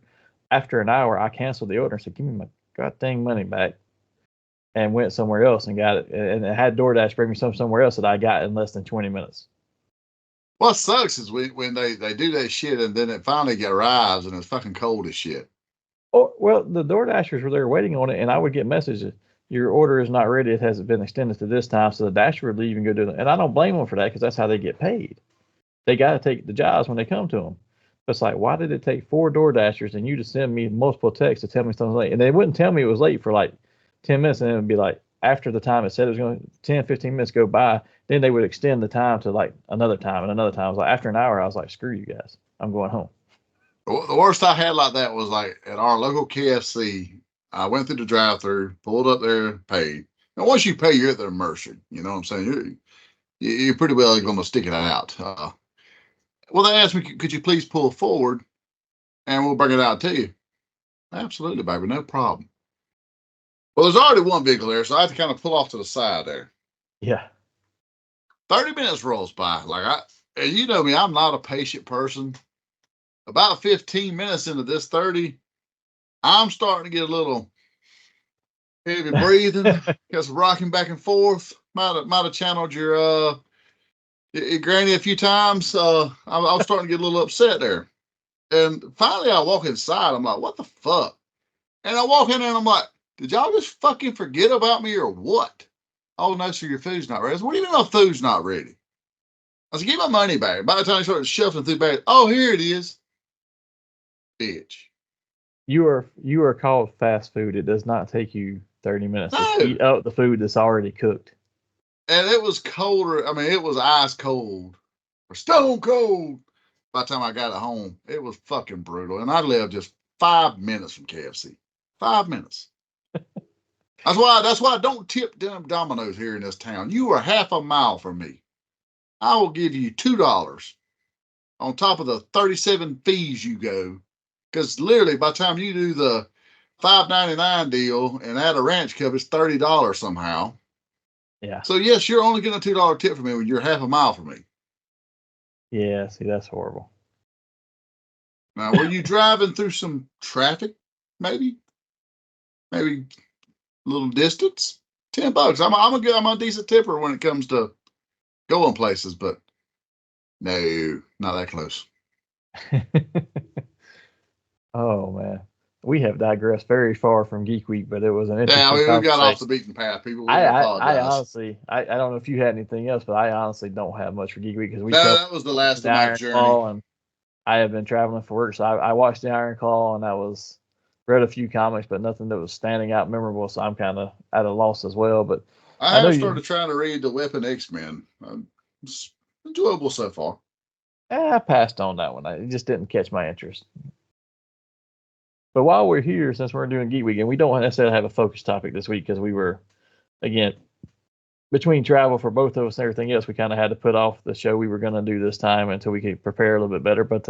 After an hour, I canceled the order and said, give me my goddamn money back, and went somewhere else and got it. And it had DoorDash bring me somewhere else that I got in less than 20 minutes. What sucks is when they do that shit and then it finally arrives and it's fucking cold as shit. Oh, well, the Door Dashers were there waiting on it, and I would get messages. Your order is not ready. It hasn't been extended to this time. So the Dasher would leave and go do it. And I don't blame them for that because that's how they get paid. They got to take the jobs when they come to them. But it's like, why did it take 4 Door Dashers and you to send me multiple texts to tell me something late? And they wouldn't tell me it was late for like 10 minutes. And it would be like, after the time it said it was going to 10, 15 minutes go by, then they would extend the time to like another time and another time. It was like, after an hour, I was like, screw you guys. I'm going home. The worst I had like that was like at our local KFC. I went through the drive-through, pulled up there, paid. Now, once you pay, you're at their mercy. You know what I'm saying? You're pretty well going to stick it out. Well, they asked me, could you please pull forward and we'll bring it out to you? Absolutely, baby. No problem. Well, there's already one vehicle there, so I have to kind of pull off to the side there. Yeah. 30 minutes rolls by. And you know me, I'm not a patient person. About 15 minutes into this 30, I'm starting to get a little heavy breathing, because rocking back and forth. Might have channeled your granny a few times. I was starting to get a little upset there. And finally I walk inside. I'm like, what the fuck? And I walk in there and I'm like, did y'all just fucking forget about me or what? Oh, no, sir, your food's not ready. I said, what do you mean my food's not ready? I said, give my money back. By the time I started shuffling through bags, oh, here it is. Bitch. You are called fast food. It does not take you 30 minutes No. to heat up the food that's already cooked. And it was colder. I mean, it was ice cold or stone cold by the time I got it home. It was fucking brutal. And I lived just 5 minutes from KFC. 5 minutes. That's why I don't tip them Domino's here in this town. You are half a mile from me. I will give you $2 on top of the 37 fees you go. Because literally, by the time you do the $5.99 deal and add a ranch cup, it's $30 somehow. Yeah. So yes, you're only getting a $2 tip from me when you're half a mile from me. Yeah, see, that's horrible. Now, were you driving through some traffic? Maybe a little distance. $10. I'm a decent tipper when it comes to going places, but no, not that close. Oh man, we have digressed very far from Geek Week, but it was an interesting Yeah, we got off the conversation. beaten path. People, we I apologize. honestly, I don't know if you had anything else, but I honestly don't have much for Geek Week because we No, covered that was the last the of my Iron journey. Claw, and I have been traveling for work, so I watched the Iron Claw, and I was read a few comics, but nothing that was standing out memorable. So I'm kind of at a loss as well. But I know have started trying to read the Weapon X-Men. It's enjoyable so far. I passed on that one. It just didn't catch my interest. But while we're here, since we're doing Geek Week, and we don't necessarily have a focus topic this week because we were, again, between travel for both of us and everything else, we kind of had to put off the show we were going to do this time until we could prepare a little bit better. But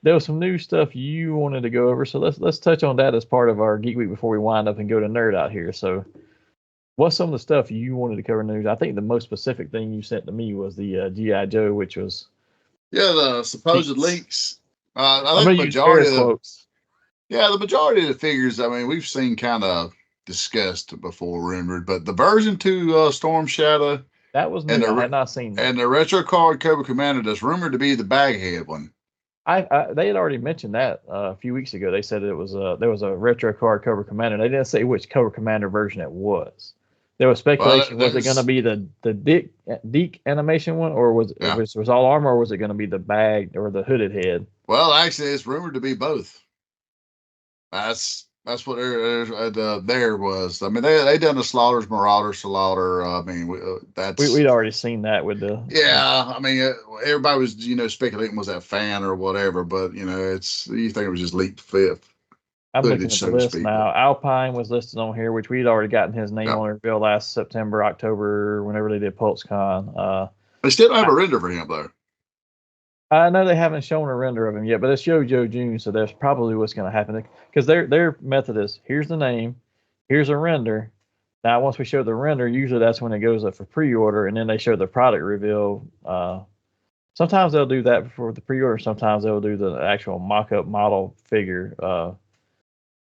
there was some new stuff you wanted to go over, so let's touch on that as part of our Geek Week before we wind up and go to Nerd Out here. So, what's some of the stuff you wanted to cover in the news? I think the most specific thing you sent to me was the G.I. Joe, which was the supposed leaks. I think the majority of the figures, I mean, we've seen kind of discussed before, rumored, but the version 2 Storm Shadow, that was new. I had not seen that. And the retro card Cobra Commander that's rumored to be the Baghead one. They had already mentioned that a few weeks ago. They said it was there was a retro card Cobra Commander. They didn't say which Cobra Commander version it was. There was speculation: was it going to be the Deke animation one, or was it all armor, or was it going to be the bagged or the hooded head? Well, actually, it's rumored to be both. That's what there was. I mean, they done the Slaughters Marauder Slaughter. I mean, we'd already seen that with the I mean, everybody was speculating was that fan or whatever, but you think it was just leaked fifth. I'm looking at the list now. Alpine was listed on here, which we'd already gotten his name on reveal last September, October, whenever they did PulseCon. They still don't have a render for him though. I know they haven't shown a render of him yet, but it's Joe June, so that's probably what's going to happen. Because their method is, here's the name, here's a render. Now, once we show the render, usually that's when it goes up for pre-order, and then they show the product reveal. Sometimes they'll do that before the pre-order. Sometimes they'll do the actual mock-up model figure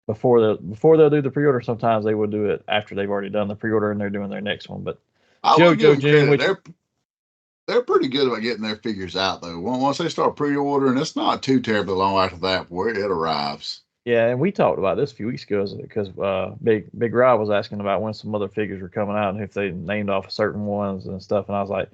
before they'll do the pre-order. Sometimes they will do it after they've already done the pre-order and they're doing their next one. But Joe June, they're they're pretty good about getting their figures out though. Once they start pre-ordering, it's not too terribly long after that where it arrives. Yeah, and we talked about this a few weeks ago because Big Rob was asking about when some other figures were coming out and if they named off certain ones and stuff. And I was like,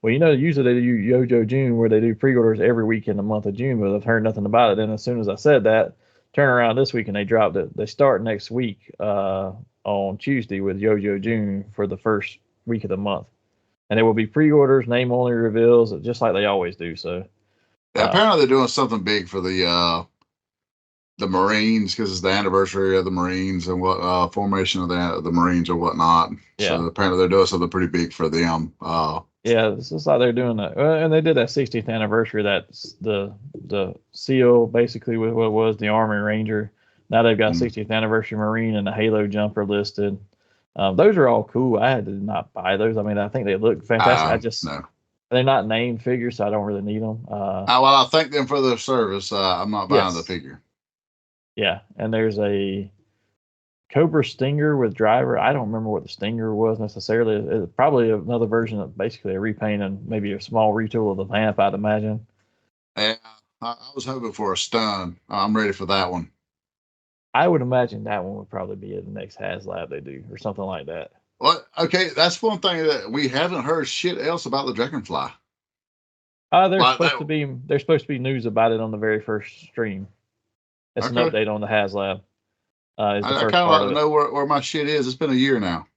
well, usually they do Yojo June where they do pre-orders every week in the month of June, but I've heard nothing about it. And as soon as I said that, turn around this week and they dropped it. They start next week on Tuesday with Yojo June for the first week of the month. And there will be pre-orders, name-only reveals, just like they always do. So apparently they're doing something big for the Marines because it's the anniversary of the Marines and what formation of the Marines or whatnot. Yeah. So apparently they're doing something pretty big for them. Yeah, it's just like they're doing that, and they did that 60th anniversary. That's the seal basically with what was the Army Ranger. Now they've got 60th anniversary Marine and the Halo jumper listed. Those are all cool. I had to not buy those. I mean, I think they look fantastic. No. They're not named figures, so I don't really need them. Well, I thank them for their service. I'm not buying the figure. Yeah, and there's a Cobra Stinger with driver. I don't remember what the Stinger was necessarily. It's probably another version of basically a repaint and maybe a small retool of the Vamp, I'd imagine. Yeah, I was hoping for a stun. I'm ready for that one. I would imagine that one would probably be at the next HasLab they do or something like that. Well, okay, that's one thing that we haven't heard shit else about the Dragonfly. There's supposed to be news about it on the very first stream. It's an update on the HasLab. I kind of like to know where my shit is. It's been a year now.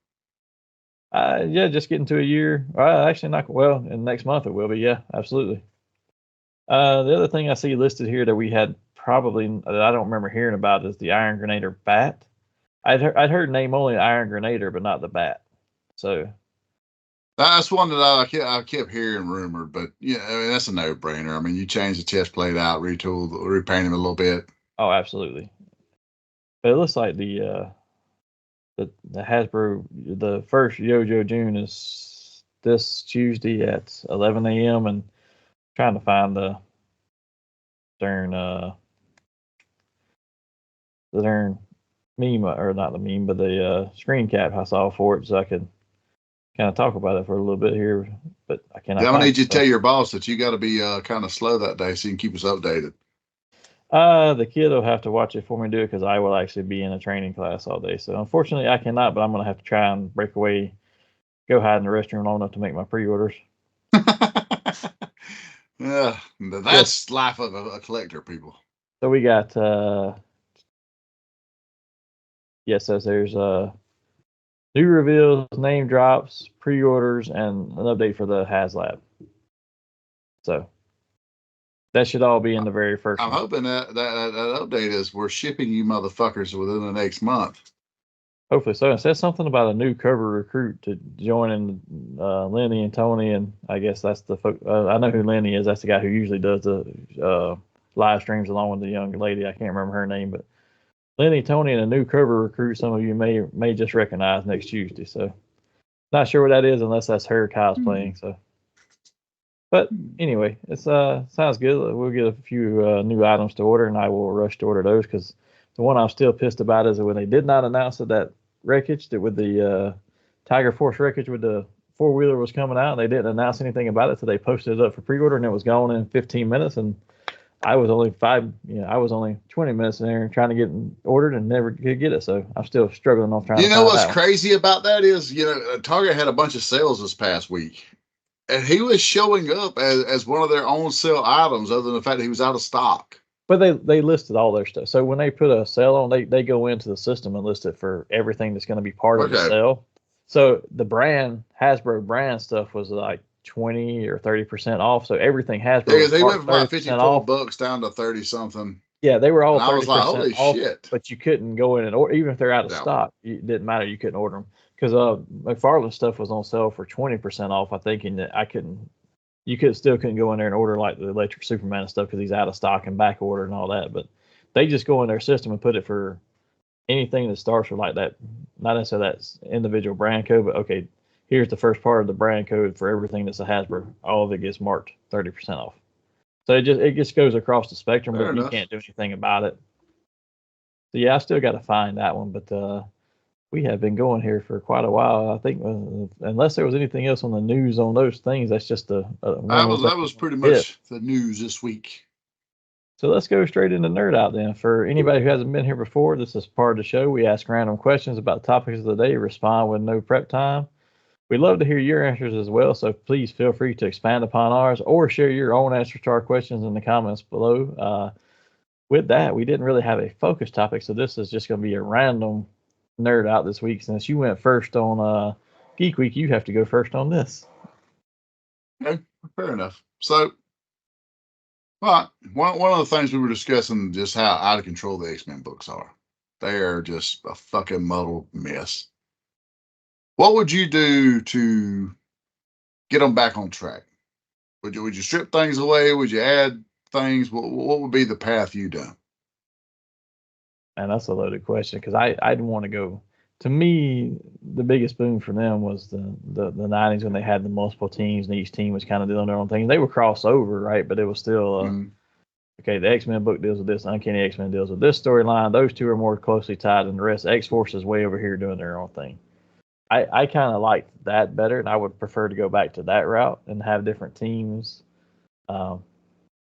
Yeah, just getting to a year. Actually, not well. In next month it will be. Yeah, absolutely. The other thing I see listed here that we had probably that I don't remember hearing about is the Iron Grenader bat. I'd heard name only Iron Grenader, but not the bat. So that's one that I kept hearing rumored, but yeah, I mean that's a no-brainer. I mean, you change the chest plate out, retool, repaint him a little bit. Oh, absolutely. But it looks like the Hasbro, the first Yojo June is this Tuesday at 11 a.m. and trying to find the darn meme, or not the meme, but the screen cap I saw for it, so I could kind of talk about it for a little bit here. But I cannot. I'm gonna need you to tell your boss that you got to be kind of slow that day so you can keep us updated. The kid will have to watch it for me to do it because I will actually be in a training class all day. So unfortunately, I cannot. But I'm gonna have to try and break away, go hide in the restroom long enough to make my pre-orders. Yeah, that's life of a collector, people. So we got says there's new reveals, name drops, pre-orders, and an update for the HasLab. So that should all be in the very first I'm one. hoping that update is we're shipping you motherfuckers within the next month. Hopefully so. It says something about a new cover recruit to join in Lenny and Tony, and I guess that's the I know who Lenny is. That's the guy who usually does the live streams along with the young lady. I can't remember her name, but Lenny, Tony, and a new cover recruit some of you may just recognize next Tuesday. So not sure what that is unless that's her cosplaying. So, but anyway, it's sounds good. We'll get a few new items to order, and I will rush to order those because the one I'm still pissed about is when they did not announce that wreckage that with the Tiger Force wreckage with the 4-wheeler was coming out, and they didn't announce anything about it, so they posted it up for pre-order, and it was gone in 15 minutes, and I was only 20 minutes in there trying to get it ordered and never could get it. So I'm still struggling on trying to find out. What's crazy about that is, Target had a bunch of sales this past week, and he was showing up as one of their own sale items, other than the fact that he was out of stock. But they listed all their stuff. So when they put a sale on, they go into the system and list it for everything that's going to be part of the sale. So the Hasbro brand stuff was like 20 or 30% off. So everything Hasbro. Yeah, they went from about $54 down to 30 something. Yeah, they were all 30% I was like, holy off, shit. But you couldn't go in and order, even if they're out of stock. It didn't matter. You couldn't order them because McFarlane stuff was on sale for 20% off. I think, and you couldn't go in there and order like the Electric Superman and stuff because he's out of stock and back order and all that. But they just go in their system and put it for anything that starts with like that, not necessarily that individual brand code, but okay, here's the first part of the brand code for everything that's a Hasbro. All of it gets marked 30% off. So it just goes across the spectrum, but you can't do anything about it. So yeah, I still got to find that one, but we have been going here for quite a while. I think unless there was anything else on the news on those things, that's just a one of the That things was pretty hit. much the news this week. So let's go straight into Nerd Out then. For anybody who hasn't been here before, this is part of the show. We ask random questions about topics of the day, respond with no prep time. We'd love to hear your answers as well, so please feel free to expand upon ours or share your own answers to our questions in the comments below. With that, we didn't really have a focus topic, so this is just going to be a random Nerd Out this week. Since you went first on Geek Week, you have to go first on this. Okay, fair enough. So, one of the things we were discussing just how out of control the X-Men books are. They are just a fucking muddled mess. What would you do to get them back on track? Would you strip things away? Would you add things? What would be the path you done? And that's a loaded question because I'd want to go. To me, the biggest boom for them was the 90s when they had the multiple teams and each team was kind of doing their own thing. They were crossover, right? But it was still okay. The X-Men book deals with this. Uncanny X-Men deals with this storyline. Those two are more closely tied than the rest. X-Force is way over here doing their own thing. I kind of liked that better, and I would prefer to go back to that route and have different teams, and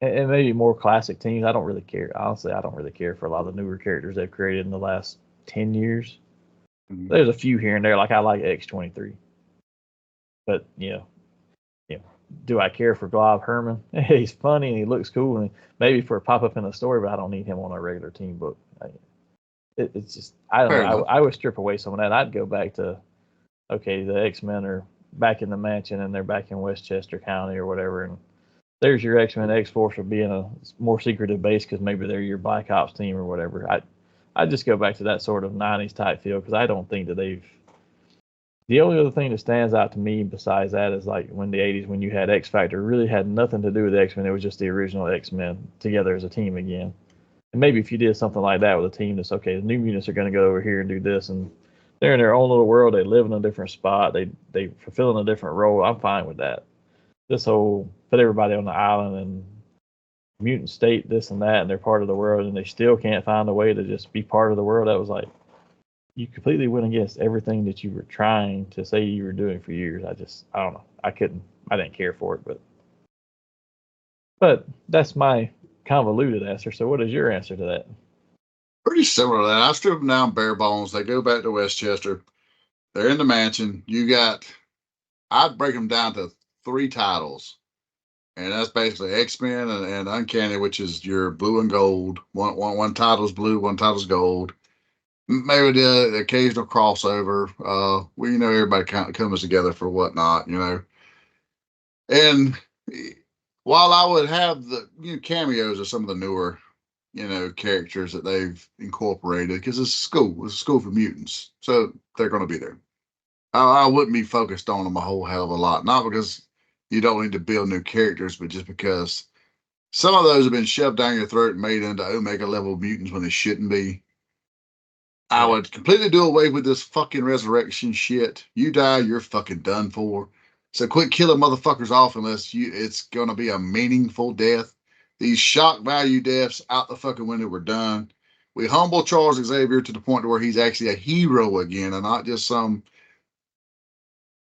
maybe more classic teams. I don't really care. Honestly, I don't really care for a lot of the newer characters they've created in the last 10 years. There's a few here and there, like I like X-23. But, do I care for Glob Herman? He's funny and he looks cool, and maybe for a pop-up in a story, but I don't need him on a regular team book. It's just, I don't know. I would strip away some of that. I'd go back to, okay, the X-Men are back in the mansion and they're back in Westchester County or whatever, and there's your X-Men. X-Force would be in a more secretive base because maybe they're your Black Ops team or whatever. I'd just go back to that sort of 90s type feel because I don't think that the only other thing that stands out to me besides that is like when the 80s, when you had X Factor, really had nothing to do with the X-Men. It was just the original X-Men together as a team again. And maybe if you did something like that with a team that's, okay, the New Mutants are going to go over here and do this, and they're in their own little world. They live in a different spot. They fulfill a different role. I'm fine with that. This whole put everybody on the island and mutant state, this and that, and they're part of the world, and they still can't find a way to just be part of the world. That was like, you completely went against everything that you were trying to say you were doing for years. I don't know. I didn't care for it, but that's my convoluted answer. So what is your answer to that? Pretty similar to that. I strip them down bare bones. They go back to Westchester. They're in the mansion. I'd break them down to 3 titles. And that's basically X-Men and Uncanny, which is your blue and gold. One title's blue, one title's gold. Maybe the occasional crossover. Everybody kind of comes together for whatnot, And while I would have the cameos of some of the newer, characters that they've incorporated, because it's a school for mutants, so they're going to be there. I wouldn't be focused on them a whole hell of a lot, not because you don't need to build new characters, but just because some of those have been shoved down your throat and made into Omega level mutants when they shouldn't be. I would completely do away with this fucking resurrection shit. You die, you're fucking done for. So quit killing motherfuckers off unless it's going to be a meaningful death. These shock value deaths out the fucking window were done. We humble Charles Xavier to the point where he's actually a hero again and not just some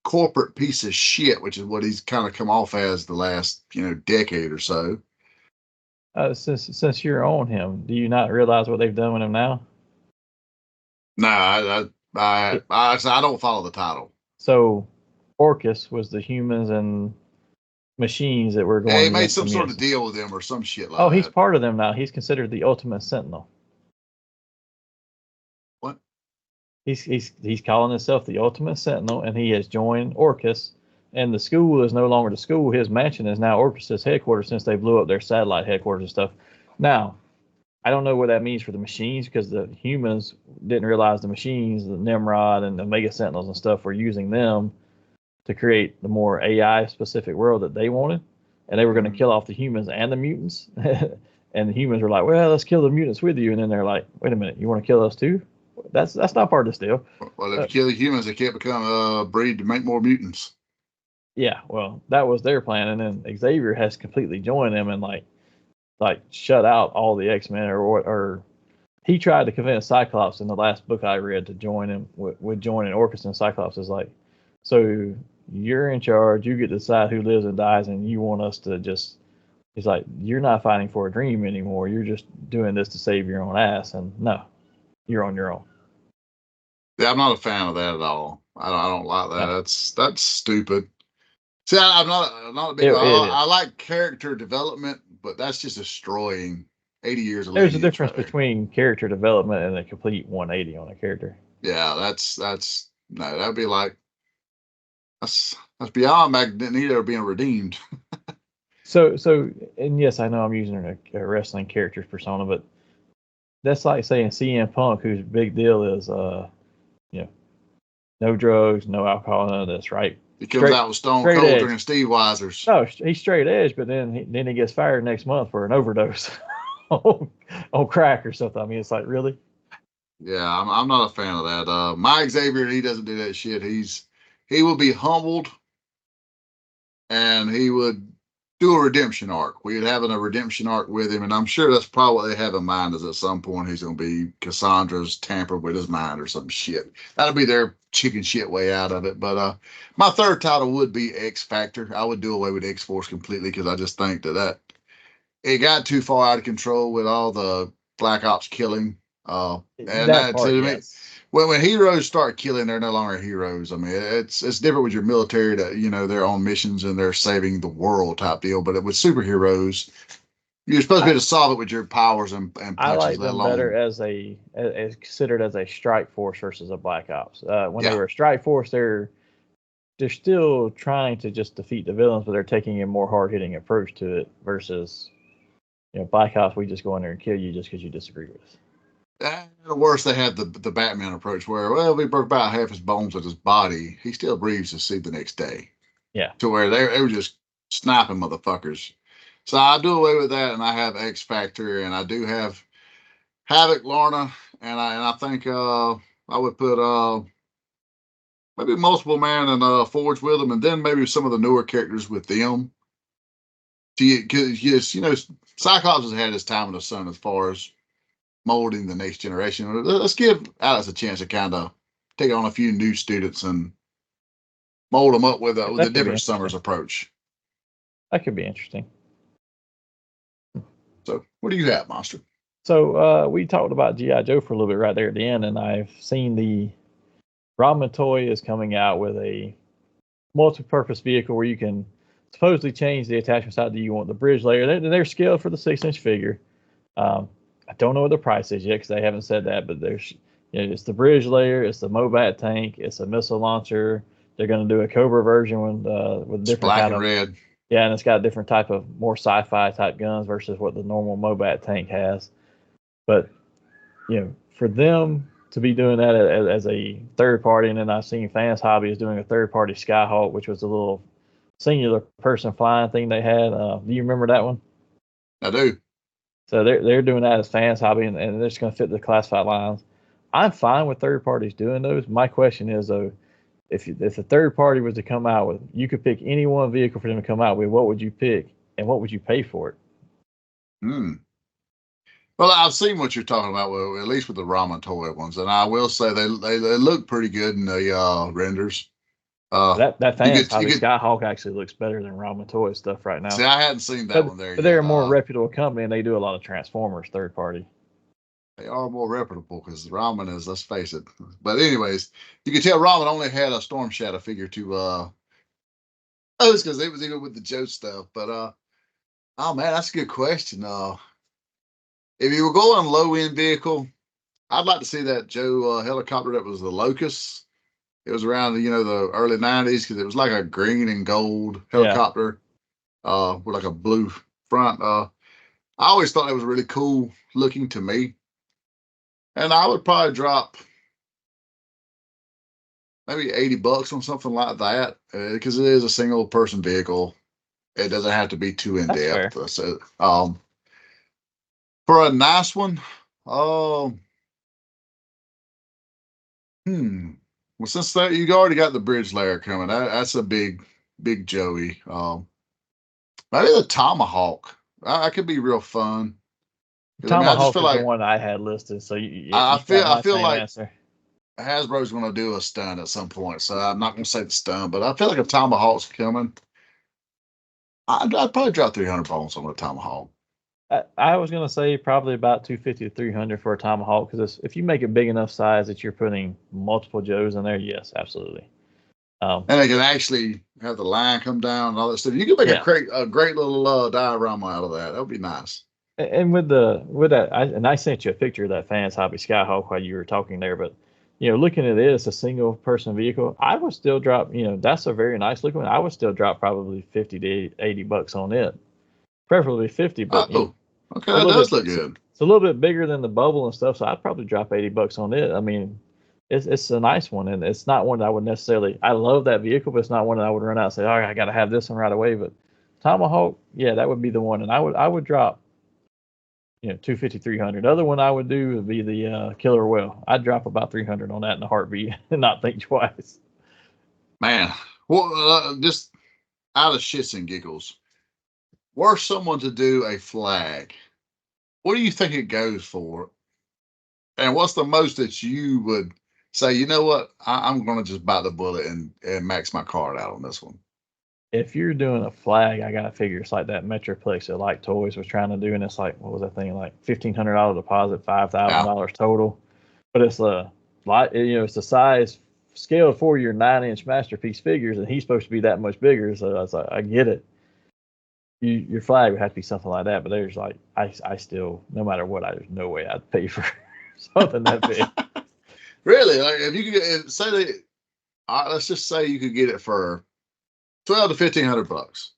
corporate piece of shit, which is what he's kind of come off as the last, decade or so. Since you're on him, do you not realize what they've done with him now? No, I don't follow the title. So, Orcus was the humans and machines that were going. Yeah, he made some sort of deal with them or some shit like that. Oh, he's part of them now. He's considered the ultimate sentinel. What? He's calling himself the ultimate sentinel, and he has joined Orcus. And the school is no longer the school. His mansion is now Orcus's headquarters since they blew up their satellite headquarters and stuff. Now, I don't know what that means for the machines because the humans didn't realize the machines, the Nimrod and the Mega Sentinels and stuff, were using them to create the more AI specific world that they wanted. And they were going to kill off the humans and the mutants. And the humans were like, well, let's kill the mutants with you. And then they're like, wait a minute, you want to kill us too? That's not part of this deal. Well, if you kill the humans, they can't become breed to make more mutants. Yeah, well, that was their plan. And then Xavier has completely joined them and like shut out all the X-Men or he tried to convince Cyclops in the last book I read to join him, would join an Orcus, and Cyclops is like, so you're in charge, you get to decide who lives and dies, and you want us to just, he's like, you're not fighting for a dream anymore, you're just doing this to save your own ass, and no, you're on your own. Yeah, I'm not a fan of that at all. I don't like that. No. That's stupid. See, I'm not a big. I like character development, but that's just destroying 80 years of There's a lineage difference right between character development and a complete 180 on a character. Yeah, that's no, that'd be like that's beyond Magneto being redeemed. So, and yes, I know I'm using a wrestling character's persona, but that's like saying CM Punk, whose big deal is, no drugs, no alcohol, none of this, right? He comes out with Stone Cold edge. drinking Steve Weisers. No, he's straight edge, but then he gets fired next month for an overdose on crack or something. I mean, it's like, really? Yeah, I'm not a fan of that. Mike Xavier, he doesn't do that shit. He will be humbled, and he would do a redemption arc. We'd have a redemption arc with him, and I'm sure that's probably what they have in mind, is at some point he's going to be Cassandra's tampered with his mind or some shit. That'll be their chicken shit way out of it. But my third title would be X Factor. I would do away with X-Force completely, because I just think that it got too far out of control with all the Black Ops killing. And that part, yes. When heroes start killing, they're no longer heroes. I mean, it's different with your military that, they're on missions and they're saving the world type deal. But with superheroes, you're supposed to be able to solve it with your powers and punches. I like them better as considered as a strike force versus a Black Ops. When they were a strike force, they're still trying to just defeat the villains, but they're taking a more hard hitting approach to it versus, Black Ops, we just go in there and kill you just because you disagree with us. At the worst, they had the Batman approach where, we broke about half his bones with his body. He still breathes to see the next day. Yeah. To where they were just sniping motherfuckers. So I do away with that, and I have X Factor, and I do have Havoc, Lorna, and I think I would put maybe Multiple Man and Forge with them, and then maybe some of the newer characters with them. Because yes, Cyclops has had his time in the sun as far as molding the next generation. Let's give Alex a chance to kind of take on a few new students and mold them up with a different Summers approach. That could be interesting. So, what do you have, Monster? So, we talked about G.I. Joe for a little bit right there at the end, and I've seen the Robin Toy is coming out with a multi-purpose vehicle where you can supposedly change the attachment side that you want. The bridge layer, they're scaled for the 6-inch figure. I don't know what the price is yet because they haven't said that, but there's, it's the bridge layer, it's the Mobat tank, it's a missile launcher. They're going to do a Cobra version with different black and red. Yeah, and it's got a different type of more sci-fi type guns versus what the normal Mobat tank has. But for them to be doing that as a third party, and then I've seen Fans Hobby is doing a third party Skyhawk, which was a little singular person flying thing they had. Do you remember that one? I do. So they're doing that as Fans Hobby, and they're just going to fit the classified lines. I'm fine with third parties doing those. My question is, though, if the third party was to come out with, you could pick any one vehicle for them to come out with, what would you pick, and what would you pay for it? Well, I've seen what you're talking about, at least with the Ramen toy ones, and I will say they look pretty good in the renders. That Fans Hobby Skyhawk actually looks better than Ramen Toy stuff right now. See, I hadn't seen that one there. But they're a more reputable company, and they do a lot of Transformers third party. They are more reputable because Ramen is, let's face it. But anyways, you can tell Ramen only had a Storm Shadow figure to it's because they was even with the Joe stuff. But oh man, that's a good question. If you were going low end vehicle, I'd like to see that Joe helicopter that was the Locust. It was around the early 90s because it was like a green and gold helicopter with like a blue front. I always thought it was really cool looking to me. And I would probably drop maybe $80 on something like that because it is a single person vehicle. It doesn't have to be too in depth. So, for a nice one, well, since you already got the bridge layer coming, that's a big Joey. Maybe the Tomahawk. That could be real fun. Tomahawk is the one I had listed. So I feel like answer. Hasbro's going to do a stunt at some point. So I'm not going to say the stunt, but I feel like a Tomahawk's coming. I'd probably drop 300 bones on a Tomahawk. I was going to say probably about 250 to 300 for a Tomahawk, because if you make it big enough size that you're putting multiple Joes in there, yes, absolutely. And they can actually have the line come down and all that stuff. You can make a great little diorama out of that. That would be nice. And with that, I sent you a picture of that Fans Hobby Skyhawk while you were talking there, but looking at it as a single person vehicle, I would still drop, that's a very nice looking one. I would still drop probably $50 to $80 on it. Preferably 50, but okay, that does look good. It's a little bit bigger than the bubble and stuff, so I'd probably drop $80 on it. I mean, it's a nice one, and it's not one that I would necessarily. I love that vehicle, but it's not one that I would run out and say, "Oh, I got to have this one right away." But Tomahawk, yeah, that would be the one, and I would drop, 250, 300. The other one I would do would be the Killer Whale. I'd drop about 300 on that in a heartbeat and not think twice. Man, well, just out of shits and giggles, were someone to do a flag, what do you think it goes for? And what's the most that you would say, you know what, I'm going to just bite the bullet and max my card out on this one? If you're doing a flag, I got to figure it's like that Metroplex that Like Toys was trying to do. And it's like, what was that thing? Like $1,500 deposit, $5,000 total. But it's it's the size scaled for your 9-inch masterpiece figures. And he's supposed to be that much bigger. So I was like, I get it. Your flag would have to be something like that. But there's like, I still, no matter what, there's no way I'd pay for something that big. Really? Like, if you could say let's just say you could get it for $1,200 to $1,500,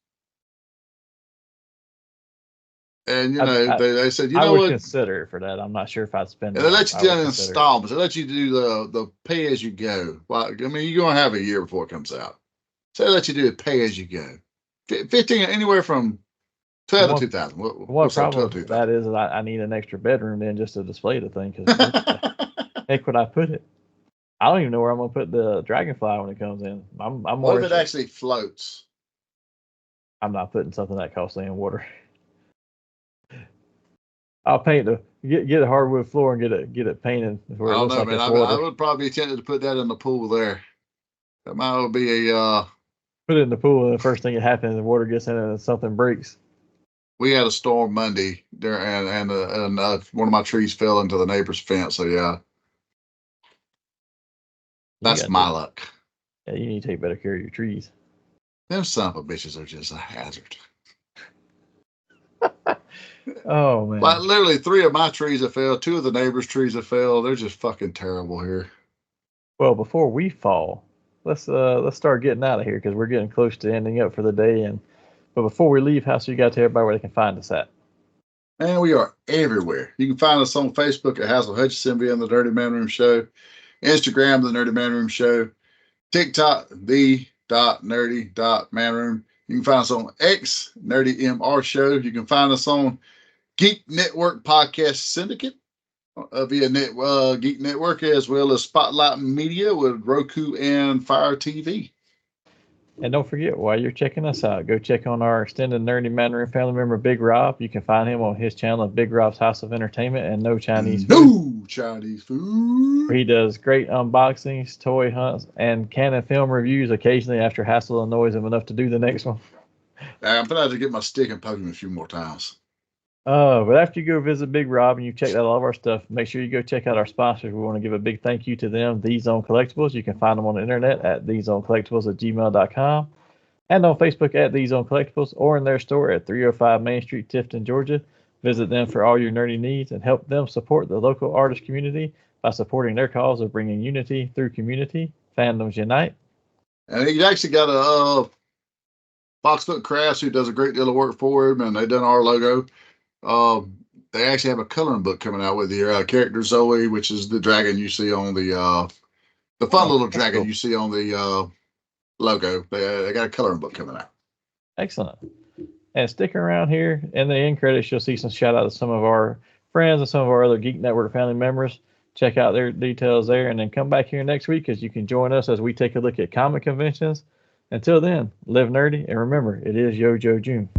and they said, I would consider it for that. I'm not sure if I'd spend. And they let you do it in installments. They let you do the pay as you go. Like, I mean, you're gonna have a year before it comes out. So they let you do it pay as you go. 15, anywhere from 12 to 2,000. What problem with that is I need an extra bedroom then just to display the thing. Because heck, would I put it? I don't even know where I'm gonna put the Dragonfly when it comes in. I'm what if it actually floats? I'm not putting something that costly in water. I'll paint get a hardwood floor and get it painted. Where I don't know, man. I would probably be tempted to put that in the pool there. That might be a put it in the pool, and the first thing that happens, the water gets in it and something breaks. We had a storm Monday there, and one of my trees fell into the neighbor's fence. So yeah. That's my luck. Yeah, you need to take better care of your trees. Them son of a bitches are just a hazard. Oh man! Like literally 3 of my trees have fell. 2 of the neighbors' trees have fell. They're just fucking terrible here. Well, before we fall, let's start getting out of here because we're getting close to ending up for the day. But before we leave, how so you got to everybody where they can find us at? And we are everywhere. You can find us on Facebook at Hazel Hutchinson via the Nerdy Manroom Show. Instagram, the Nerdy Manroom Show. TikTok, the.nerdy.manroom. You can find us on X, Nerdy MR Show. You can find us on Geek Network Podcast Syndicate via Geek Network, as well as Spotlight Media with Roku and Fire TV. And don't forget, while you're checking us out, go check on our extended Nerdy Manroom family member, Big Rob. You can find him on his channel, Big Rob's House of Entertainment and No Chinese Food. No Chinese Food. He does great unboxings, toy hunts, and Canon film reviews occasionally after Hassel annoys him enough to do the next one. I'm going to have to get my stick and poke him a few more times. But after you go visit Big Rob and you've checked out all of our stuff, make sure you go check out our sponsors. We want to give a big thank you to them, These Zone Collectibles. You can find them on the internet at thesezonecollectibles@gmail.com and on Facebook at These Zone Collectibles or in their store at 305 Main Street, Tifton, Georgia. Visit them for all your nerdy needs and help them support the local artist community by supporting their cause of bringing unity through community. Fandoms unite. And he's actually got a Foxfoot Crafts who does a great deal of work for him, and they've done our logo. They actually have a coloring book coming out with your character Zoe, which is the dragon you see on the fun little dragon cool. You see on the logo. They got a coloring book coming out. Excellent. And stick around here in the end credits, you'll see some shout out to some of our friends and some of our other Geek Network family members. Check out their details there, and then come back here next week as you can join us as we take a look at comic conventions. Until then, live nerdy, and remember, it is Yo-Joe June.